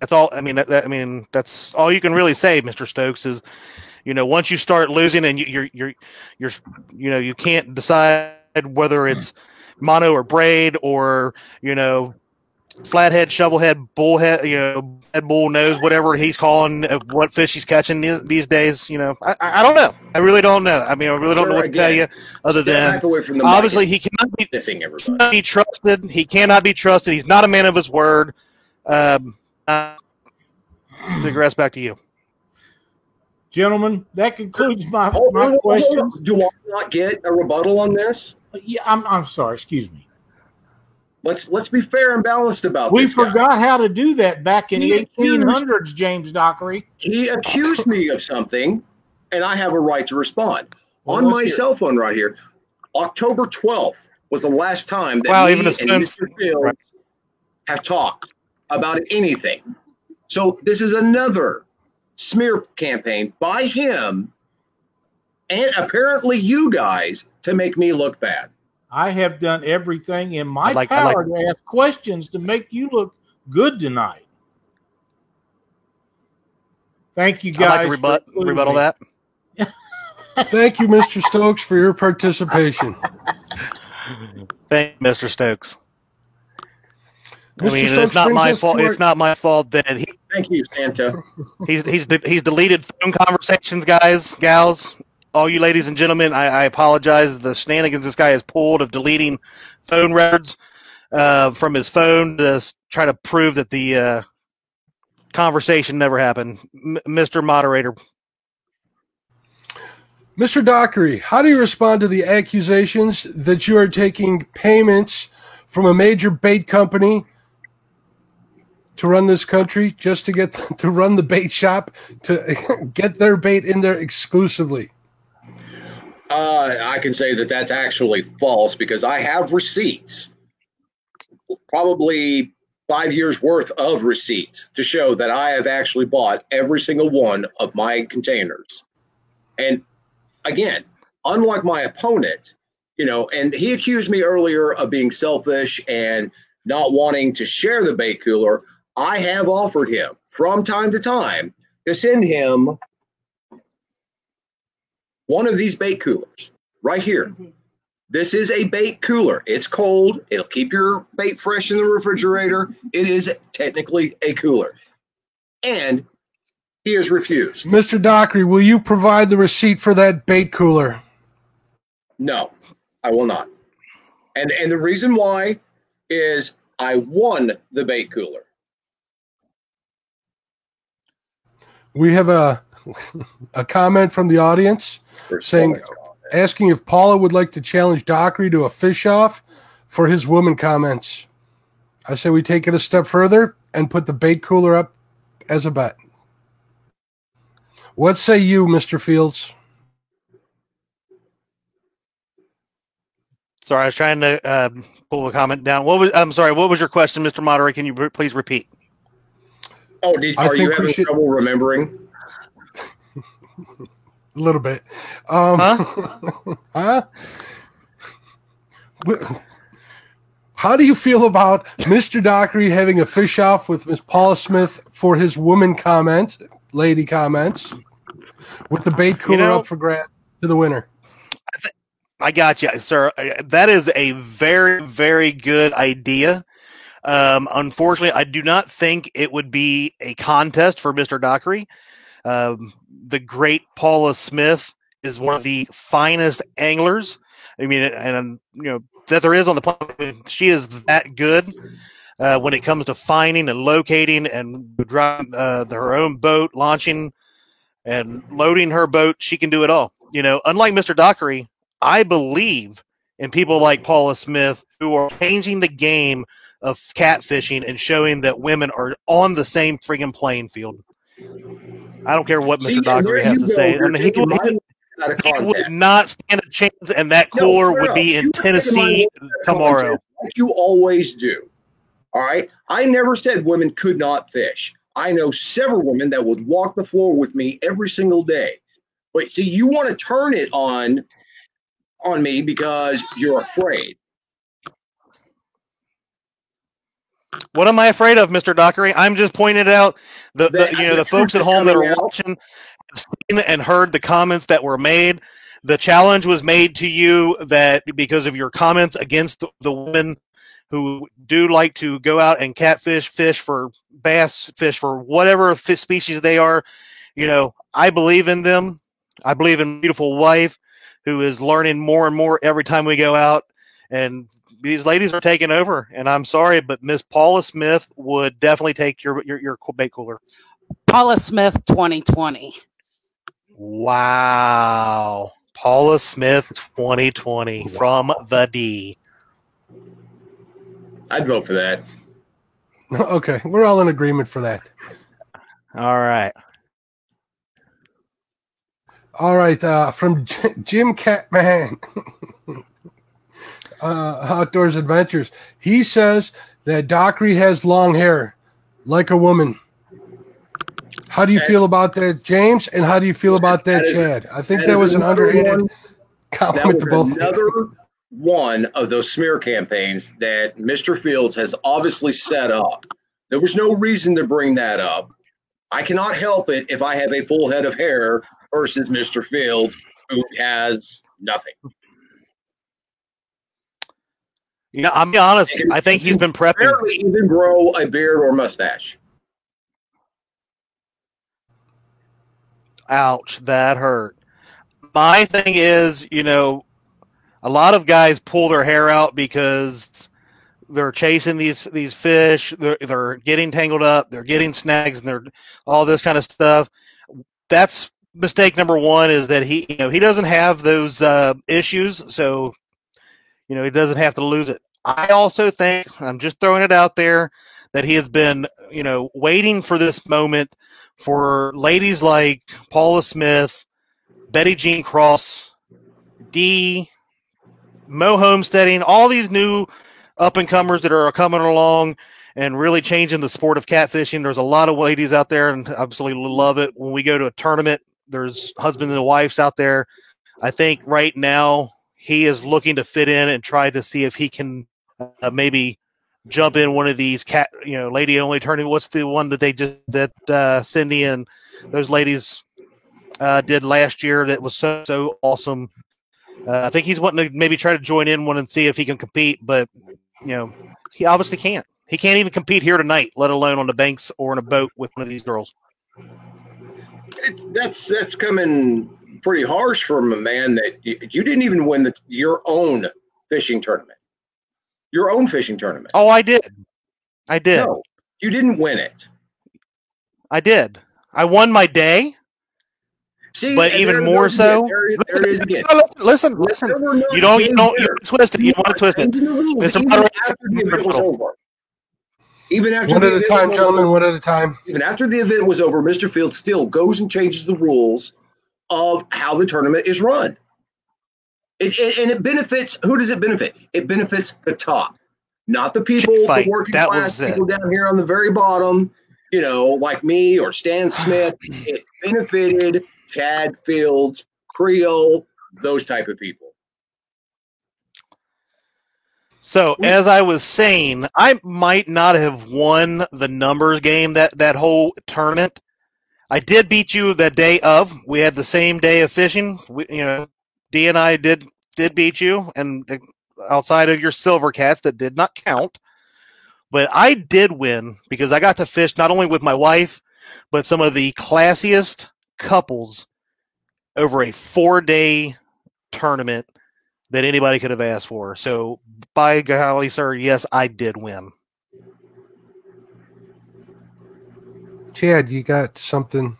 that's all. I mean, that's all you can really say, Mr. Stokes. Is once you start losing and you can't decide whether it's mono or braid or flathead, shovelhead, bullhead, head bull nose, whatever he's calling what fish he's catching these days. I don't know. I really don't know. I mean, I really don't know what to tell you other than obviously he cannot be trusted. He cannot be trusted. He's not a man of his word. Digress back to you. Gentlemen, that concludes my question. Do I not get a rebuttal on this? Yeah, I'm sorry. Excuse me. Let's be fair and balanced about this. We forgot how to do that back in the 1800s, James Dockery. He accused me of something, and I have a right to respond. On my cell phone right here, October 12th was the last time that me and Mr. Fields have talked about anything. So this is another smear campaign by him and apparently you guys to make me look bad. I have done everything in my power to ask questions to make you look good tonight. Thank you, guys. I'd like to rebuttal that. Thank you, Mr. Stokes, for your participation. Thank you, Mr. Stokes. It's not my fault. It's not my fault that he. Thank you, Santa. He's deleted phone conversations, gals. All you ladies and gentlemen, I apologize. The shenanigans this guy has pulled of deleting phone records from his phone to try to prove that the conversation never happened. Mr. Moderator. Mr. Dockery, how do you respond to the accusations that you are taking payments from a major bait company to run this country just to get to run the bait shop, to get their bait in there exclusively? I can say that that's actually false because I have receipts, probably 5 years worth of receipts to show that I have actually bought every single one of my containers. And again, unlike my opponent, and he accused me earlier of being selfish and not wanting to share the bait cooler. I have offered him from time to time to send him one of these bait coolers right here. This is a bait cooler. It's cold. It'll keep your bait fresh in the refrigerator. It is technically a cooler. And he has refused. Mr. Dockery, will you provide the receipt for that bait cooler? No, I will not. And the reason why is I won the bait cooler. We have a comment from the audience asking if Paula would like to challenge Dockery to a fish off for his woman comments. I say we take it a step further and put the bait cooler up as a bet. What say you, Mr. Fields? Sorry, I was trying to pull the comment down. I'm sorry, what was your question, Mr. Moderator? Can you please repeat? Oh, are you having trouble remembering? A little bit. Huh? How do you feel about Mr. Dockery having a fish off with Miss Paula Smith for his lady comments, with the bait cooler up for grab to the winner? I got you, sir. That is a very, very good idea. Unfortunately, I do not think it would be a contest for Mr. Dockery. The great Paula Smith is one of the finest anglers. I mean, and that there is on the planet. She is that good when it comes to finding and locating and driving her own boat, launching and loading her boat. She can do it all. Unlike Mr. Dockery, I believe and people like Paula Smith who are changing the game of catfishing and showing that women are on the same friggin' playing field. I don't care what Mr. Dockery has to say. I mean, he would not stand a chance, and that cooler would be in Tennessee tomorrow. Like you always do. All right? I never said women could not fish. I know several women that would walk the floor with me every single day. But see, you want to turn it on me because you're afraid. What am I afraid of, Mr. Dockery? I'm just pointing out the folks at home that are watching have seen and heard the comments that were made. The challenge was made to you that because of your comments against the women who do like to go out and catfish, fish for bass, fish for whatever fish species they are. You know, I believe in them. I believe in a beautiful wife who is learning more and more every time we go out. And these ladies are taking over. And I'm sorry, but Miss Paula Smith would definitely take your bait cooler. Paula Smith 2020. Wow. Paula Smith 2020 from the D. I'd vote for that. Okay, we're all in agreement for that. All right. All right, from Jim Catman, Outdoors Adventures. He says that Dockery has long hair, like a woman. How do you feel about that, James? And how do you feel about that, Chad? I think that was an underhanded compliment to both. Another one of those smear campaigns that Mr. Fields has obviously set up. There was no reason to bring that up. I cannot help it if I have a full head of hair versus Mr. Fields, who has nothing. Yeah, I'll be honest. I think he's been prepping. Barely even grow a beard or mustache. Ouch, that hurt. My thing is, you know, a lot of guys pull their hair out because they're chasing these fish. They're getting tangled up. They're getting snags, and they're all this kind of stuff. That's mistake number one, is that he doesn't have those issues, so he doesn't have to lose it. I also think, I'm just throwing it out there, that he has been waiting for this moment for ladies like Paula Smith, Betty Jean Cross, Dee, Mo Homesteading, all these new up-and-comers that are coming along and really changing the sport of catfishing. There's a lot of ladies out there and absolutely love it. When we go to a tournament, there's husbands and wives out there. I think right now he is looking to fit in and try to see if he can maybe jump in one of these lady-only tournament. What's the one that Cindy and those ladies did last year that was so awesome? I think he's wanting to maybe try to join in one and see if he can compete, but he obviously can't. He can't even compete here tonight, let alone on the banks or in a boat with one of these girls. That's coming pretty harsh from a man that you didn't even win your own fishing tournament. Your own fishing tournament. Oh, I did. No, you didn't win it. I did. I won my day. See, but even more so. There it is again. Listen. You don't twist it. You don't want to twist it. Even after one at a time, gentlemen. One at a time. Even after the event was over, Mr. Fields still goes and changes the rules of how the tournament is run. And it benefits. Who does it benefit? It benefits the top, not the people, the working class people down here on the very bottom. Like me or Stan Smith. It benefited Chad Fields, Creole, those type of people. So, as I was saying, I might not have won the numbers game that whole tournament. I did beat you the day of. We had the same day of fishing. Dee and I did beat you, and outside of your silver cats that did not count. But I did win because I got to fish not only with my wife, but some of the classiest couples over a 4-day tournament that anybody could have asked for. So, by golly, sir, yes, I did win. Chad, you got something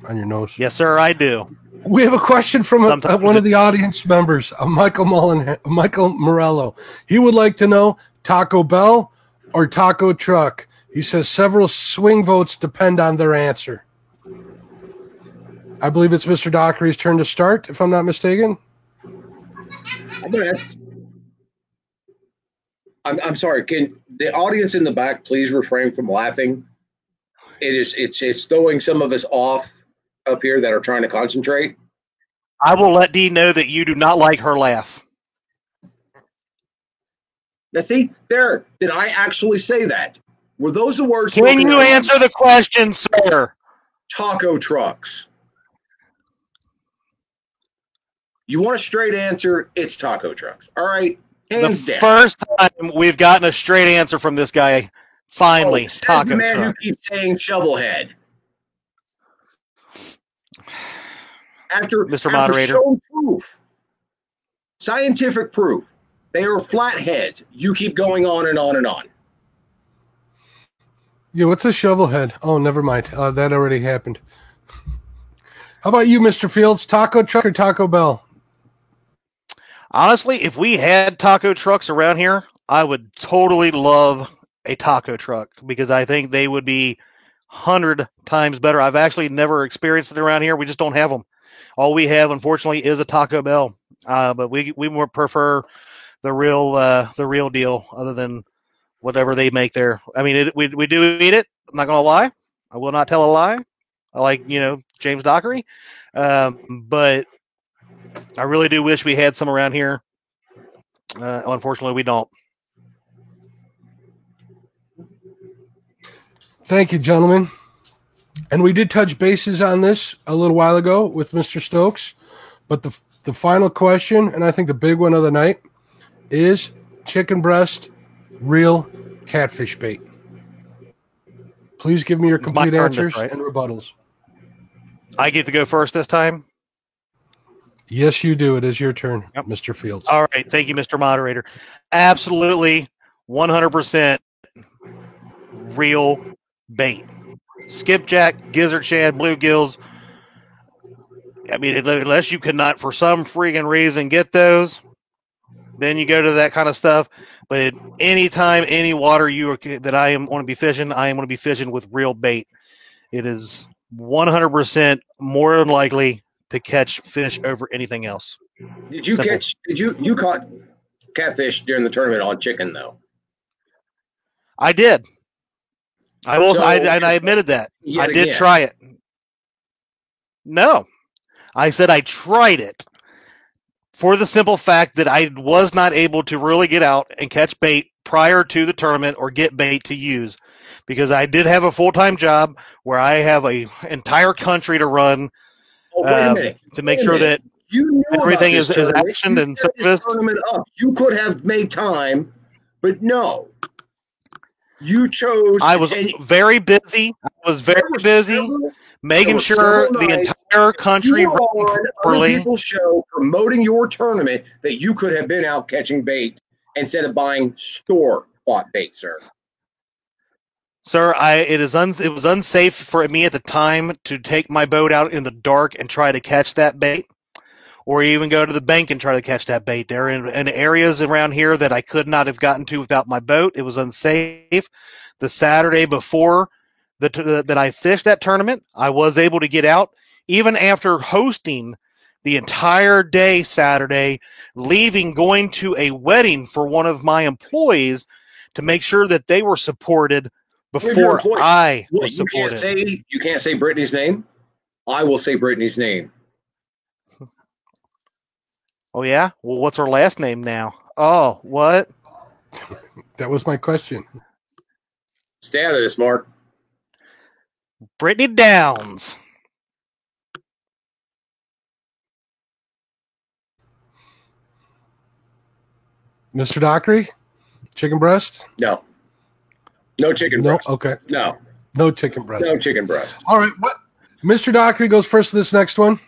on your nose? Yes, sir, I do. We have a question from one of the audience members, Michael Morello. He would like to know Taco Bell or taco truck. He says several swing votes depend on their answer. I believe it's Mr. Dockery's turn to start, if I'm not mistaken. I'm sorry. Can the audience in the back please refrain from laughing? It's throwing some of us off up here that are trying to concentrate. I will let Dee know that you do not like her laugh. Now, see, there. Did I actually say that? Were those the words? Can you answer the question, sir? Taco trucks. You want a straight answer? It's taco trucks. All right, hands down. First time we've gotten a straight answer from this guy. Finally, taco the man truck. who keeps saying shovelhead. After shown proof, scientific proof, they are flatheads. You keep going on and on and on. Yeah, what's a shovelhead? Oh, never mind. That already happened. How about you, Mr. Fields? Taco truck or Taco Bell? Honestly, if we had taco trucks around here, I would totally love a taco truck because I think they would be 100 times better. I've actually never experienced it around here. We just don't have them. All we have, unfortunately, is a Taco Bell. But we more prefer the real deal, other than whatever they make there. I mean, we do eat it. I'm not gonna lie. I will not tell a lie. I like James Dockery, but I really do wish we had some around here. Unfortunately, we don't. Thank you, gentlemen. And we did touch bases on this a little while ago with Mr. Stokes, but the final question, and I think the big one of the night, is chicken breast real catfish bait? Please give me your complete answers and rebuttals. I get to go first this time? Yes, you do. It is your turn, Mr. Fields. All right. Thank you, Mr. Moderator. Absolutely 100% real bait. Skipjack, gizzard shad, bluegills. I mean, unless you cannot, for some freaking reason, get those, then you go to that kind of stuff. But any time, any water that I am want to be fishing, I am going to be fishing with real bait. It is 100% more than likely to catch fish over anything else. Did you caught catfish during the tournament on chicken though? I did. I admitted that. I did try it. No. I said I tried it for the simple fact that I was not able to really get out and catch bait prior to the tournament or get bait to use, because I did have a full-time job where I have an entire country to run to make sure that everything is actioned and serviced. You could have made time, but no. You chose. I was very busy. Making sure the entire country ran properly. Other people's show promoting your tournament that you could have been out catching bait instead of buying store-bought bait, sir. Sir, it was unsafe for me at the time to take my boat out in the dark and try to catch that bait, or even go to the bank and try to catch that bait. There in areas around here that I could not have gotten to without my boat. It was unsafe. The Saturday before that I fished that tournament, I was able to get out, even after hosting the entire day Saturday, going to a wedding for one of my employees to make sure that they were supported before I was supported. You can't say Brittany's name? I will say Brittany's name. Oh, yeah? Well, what's her last name now? Oh, what? That was my question. Stay out of this, Mark. Brittany Downs. Mr. Dockery? Chicken breast? No. No chicken breast. Okay. No. No chicken breast. No chicken breast. All right. What? Mr. Dockery goes first to this next one.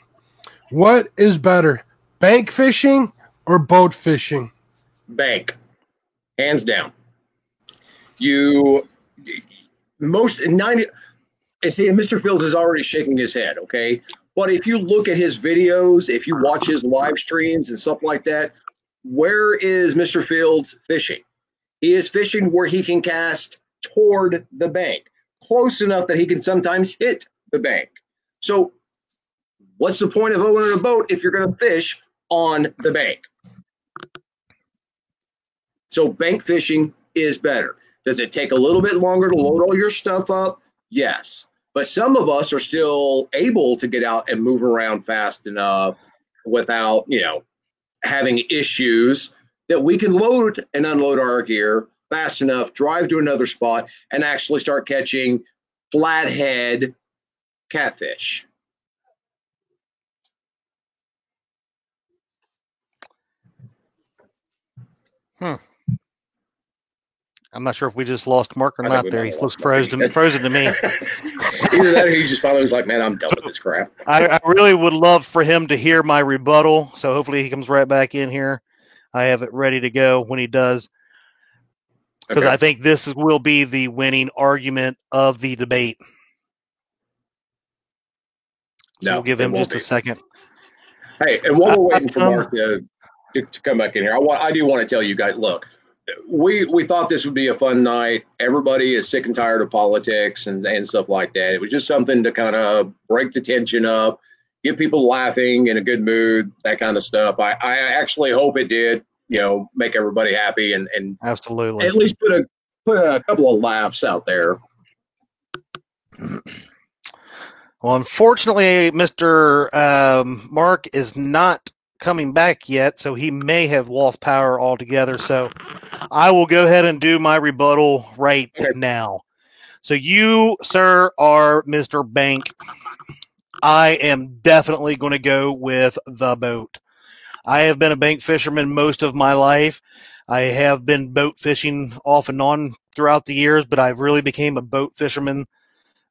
What is better, bank fishing or boat fishing? Bank. Hands down. And see, Mr. Fields is already shaking his head, okay? But if you look at his videos, if you watch his live streams and stuff like that, where is Mr. Fields fishing? He is fishing where he can cast toward the bank, close enough that he can sometimes hit the bank. So what's the point of owning a boat if you're going to fish on the bank? So bank fishing is better. Does it take a little bit longer to load all your stuff up? Yes. But some of us are still able to get out and move around fast enough without, having issues that we can load and unload our gear fast enough, drive to another spot, and actually start catching flathead catfish. I'm not sure if we just lost Mark or not there. He looks frozen to me. Either that or he just finally was like, man, I'm done with this crap. I really would love for him to hear my rebuttal, so hopefully he comes right back in here. I have it ready to go when he does, because I think this will be the winning argument of the debate. So we'll give him just a second. Hey, and while we're waiting for Mark to come back in here, I do want to tell you guys, look, we thought this would be a fun night. Everybody is sick and tired of politics and stuff like that. It was just something to kind of break the tension up, get people laughing, in a good mood, that kind of stuff. I actually hope it did, make everybody happy and absolutely at least put a couple of laughs out there. Well, unfortunately, Mr. Mark is not coming back yet, so he may have lost power altogether. So I will go ahead and do my rebuttal right now. So you, sir, are Mr. Bank. I am definitely going to go with the boat. I have been a bank fisherman most of my life. I have been boat fishing off and on throughout the years, but I really became a boat fisherman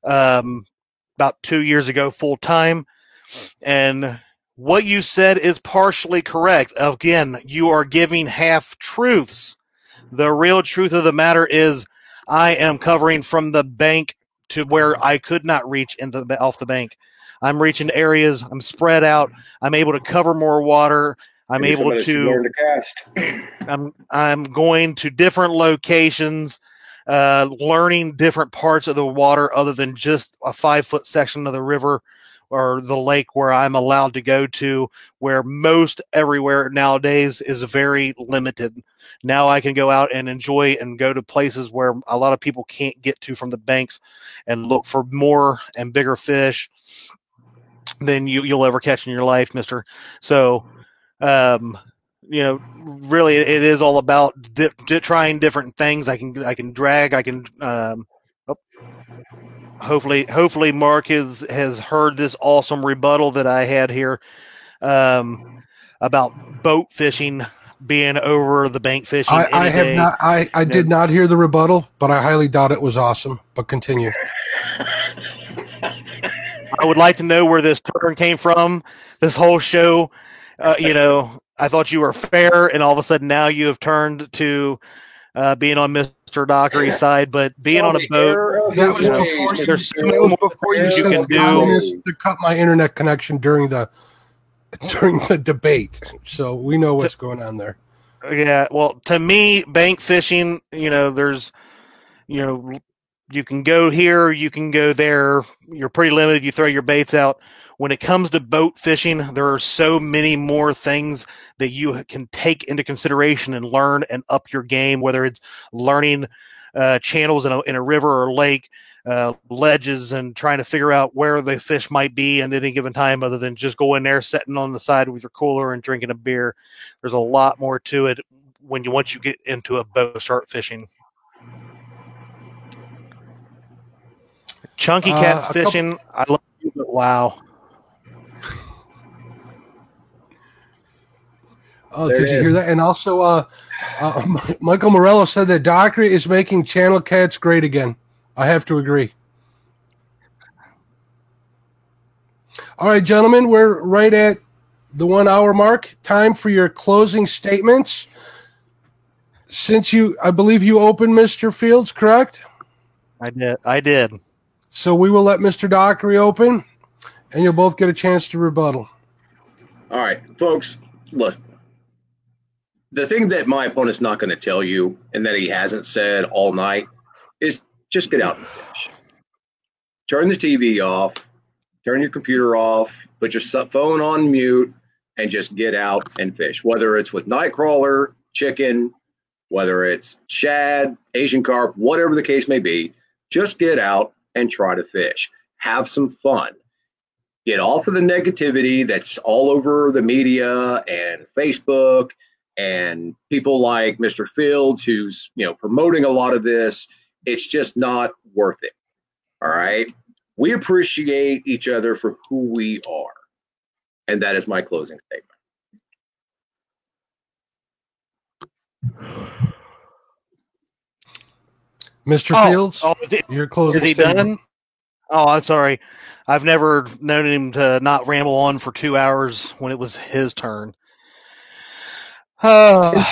about 2 years ago full time. And what you said is partially correct. Again, you are giving half truths. The real truth of the matter is I am covering from the bank to where I could not reach off the bank. I'm reaching areas. I'm spread out. I'm able to cover more water. I'm able to learn to cast. I'm going to different locations, learning different parts of the water other than just a 5-foot section of the river or the lake where I'm allowed to go to, where most everywhere nowadays is very limited. Now I can go out and enjoy and go to places where a lot of people can't get to from the banks and look for more and bigger fish than you'll ever catch in your life, mister. So, really it is all about trying different things. I can drag, Hopefully Mark has heard this awesome rebuttal that I had here about boat fishing being over the bank fishing. I have not. I did not hear the rebuttal, but I highly doubt it was awesome. But continue. I would like to know where this turn came from. This whole show, I thought you were fair, and all of a sudden now you have turned to being on Mr. Dockery's side, but being on a boat. That was before you said to cut my internet connection during the debate. So we know what's going on there. Yeah, well, to me, bank fishing, there's, you can go here, you can go there. You're pretty limited. You throw your baits out. When it comes to boat fishing, there are so many more things that you can take into consideration and learn and up your game, whether it's learning channels in a river or lake, ledges, and trying to figure out where the fish might be at any given time, other than just going there, sitting on the side with your cooler and drinking a beer. There's a lot more to it once you get into a boat, start fishing. Chunky cats fishing, I love you, but wow. Oh, did you hear that? And also, Michael Morello said that Dockery is making channel cats great again. I have to agree. All right, gentlemen, we're right at the 1 hour mark. Time for your closing statements. Since I believe you opened, Mr. Fields, correct? I did. So we will let Mr. Dockery open. And you'll both get a chance to rebuttal. All right, folks, look. The thing that my opponent's not going to tell you, and that he hasn't said all night, is just get out and fish. Turn the TV off, turn your computer off, put your phone on mute, and just get out and fish. Whether it's with nightcrawler, chicken, whether it's shad, Asian carp, whatever the case may be, just get out and try to fish. Have some fun. Get off of the negativity that's all over the media and Facebook and people like Mr. Fields, who's promoting a lot of this. It's just not worth it. All right. We appreciate each other for who we are. And that is my closing statement. Mr. Fields, your closing Is he statement. done? Oh, I'm sorry. I've never known him to not ramble on for 2 hours when it was his turn. Ladies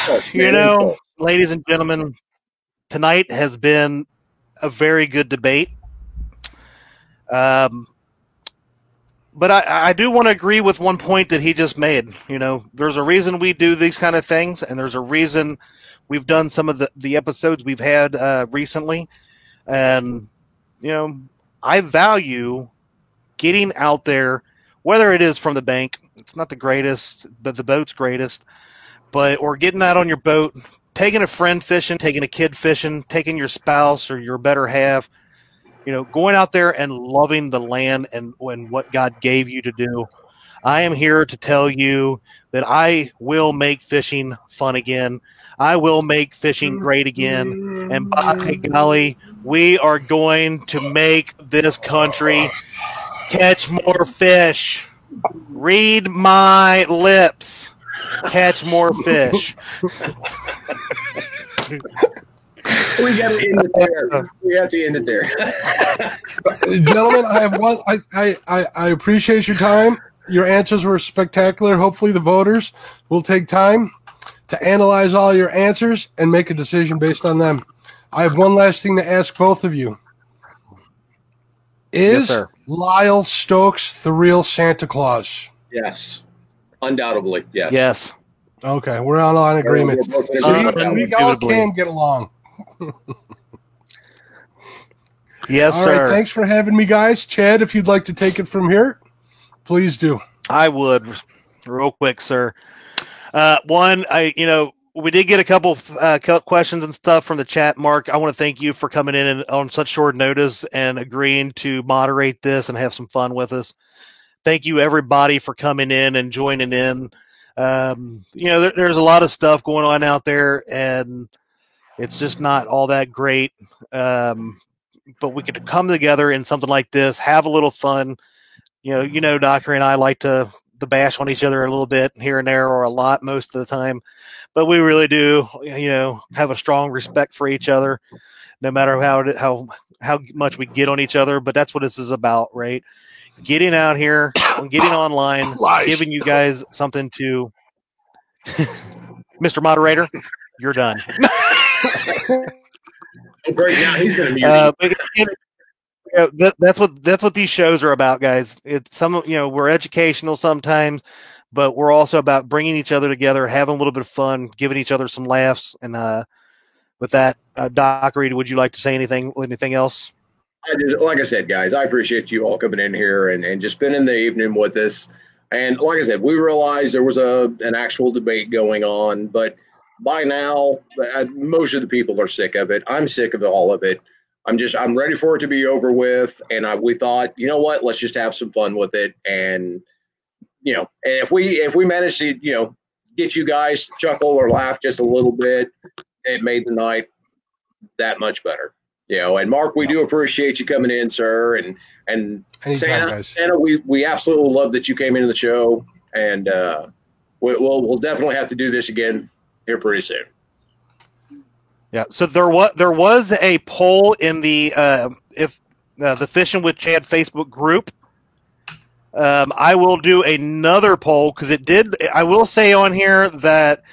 and gentlemen, tonight has been a very good debate. But I do want to agree with one point that he just made. There's a reason we do these kind of things, and there's a reason we've done some of the episodes we've had recently. And, I value getting out there, whether it is from the bank, it's not the greatest, but the boat's greatest, or getting out on your boat, taking a friend fishing, taking a kid fishing, taking your spouse or your better half, going out there and loving the land and what God gave you to do. I am here to tell you that I will make fishing fun again. I will make fishing great again. And by golly, we are going to make this country catch more fish. Read my lips. Catch more fish. We got to end it there. We have to end it there. Gentlemen, I have one. I appreciate your time. Your answers were spectacular. Hopefully the voters will take time to analyze all your answers and make a decision based on them. I have one last thing to ask both of you. Is Lyle Stokes the real Santa Claus? Yes. Undoubtedly, yes. Yes. Okay, we're all on agreement. We all can get along. Yes, all sir. Right, thanks for having me, guys. Chad, if you'd like to take it from here, please do. I would, real quick, sir. One, we did get a couple questions and stuff from the chat. Mark, I want to thank you for coming in on such short notice and agreeing to moderate this and have some fun with us. Thank you, everybody, for coming in and joining in. There's a lot of stuff going on out there, and it's just not all that great. But we could come together in something like this, have a little fun. Doctor and I like to bash on each other a little bit here and there, or a lot most of the time. But we really do, have a strong respect for each other, no matter how much we get on each other. But that's what this is about, right? Getting out here, getting online, giving you guys something to. Mr. Moderator, you're done. Great. Now he's going to mute. That's what these shows are about, guys. We're educational sometimes, but we're also about bringing each other together, having a little bit of fun, giving each other some laughs. And with that, Doc Reed, would you like to say anything else? Like I said, guys, I appreciate you all coming in here and just spending the evening with us. And like I said, we realized there was an actual debate going on, but by now, most of the people are sick of it. I'm sick of all of it. I'm ready for it to be over with. And we thought, you know what, let's just have some fun with it. And, if we manage to, get you guys to chuckle or laugh just a little bit, it made the night that much better. And Mark, we do appreciate you coming in, sir. And Santa, we absolutely love that you came into the show. And we'll definitely have to do this again here pretty soon. Yeah. So there was a poll in the the Fishing with Chad Facebook group. I will do another poll because I will say on here that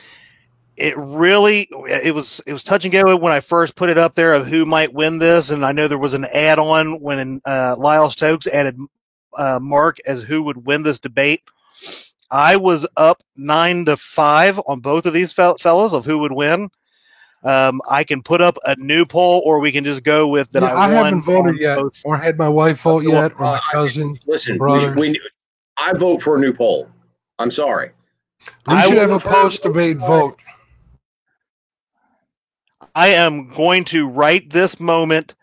it was touch and go when I first put it up there of who might win this, and I know there was an add-on when Lyle Stokes added Mark as who would win this debate. I was up 9-5 on both of these fellows of who would win. I can put up a new poll, or we can just go with that. I haven't voted yet, or had my wife vote yet, or my cousin. Listen, brother. I vote for a new poll. I'm sorry. We should have a post-debate vote. I am going to right this moment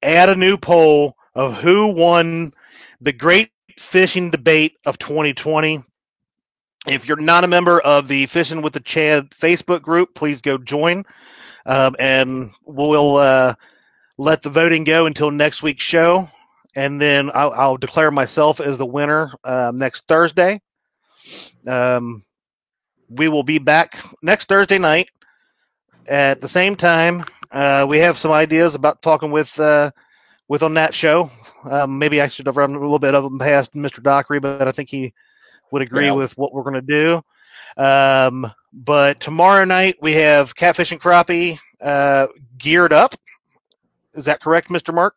add a new poll of who won the great fishing debate of 2020. If you're not a member of the Fishing with the Chad Facebook group, please go join. And we'll let the voting go until next week's show. And then I'll declare myself as the winner next Thursday. We will be back next Thursday night at the same time. We have some ideas about talking with on that show. Maybe I should have run a little bit of them past Mr. Dockery, but I think he would agree with what we're going to do. But tomorrow night we have Catfish and Crappie geared up. Is that correct, Mr. Mark?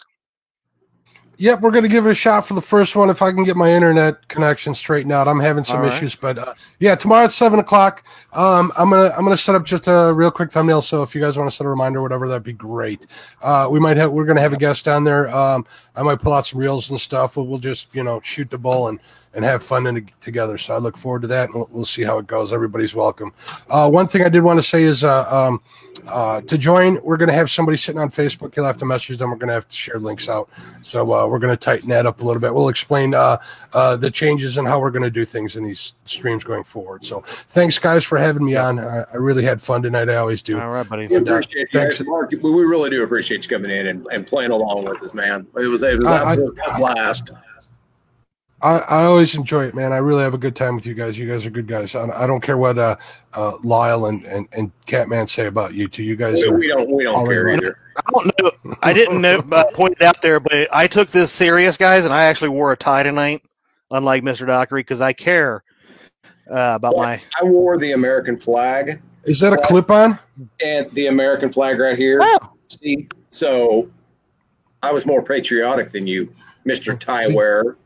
Yep, we're going to give it a shot for the first one if I can get my internet connection straightened out. I'm having some issues, but tomorrow at 7:00. I'm gonna set up just a real quick thumbnail. So if you guys want to set a reminder or whatever, that'd be great. We're going to have a guest down there. I might pull out some reels and stuff. We'll just shoot the bull and have fun together. So I look forward to that, and we'll see how it goes. Everybody's welcome. One thing I did want to say is to join, we're going to have somebody sitting on Facebook. You'll have to message them. We're going to have to share links out. So we're going to tighten that up a little bit. We'll explain the changes and how we're going to do things in these streams going forward. So thanks, guys, for having me on. I really had fun tonight. I always do. All right, buddy. We appreciate you, thanks, Mark. We really do appreciate you coming in and playing along with us, man. It was a blast. I always enjoy it, man. I really have a good time with you guys. You guys are good guys. I don't care what Lyle and Catman say about you two. You guys we don't care either. I don't know. I didn't know point it out there, but I took this serious, guys, and I actually wore a tie tonight, unlike Mr. Dockery, because I care about my. I wore the American flag. Is that a clip-on? And the American flag right here. Oh. See, so I was more patriotic than you, Mr. Tie Wearer.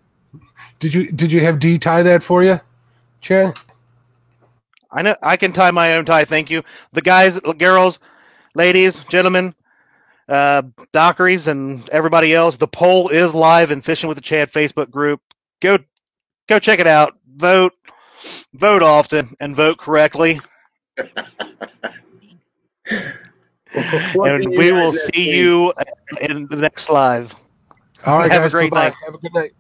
Did you have D tie that for you, Chad? I know I can tie my own tie. Thank you. The guys, girls, ladies, gentlemen, Dockeries, and everybody else. The poll is live in Fishing with the Chad Facebook group. Go check it out. Vote often, and vote correctly. And we will see you in the next live. All right, have guys, a great night. Have a good night.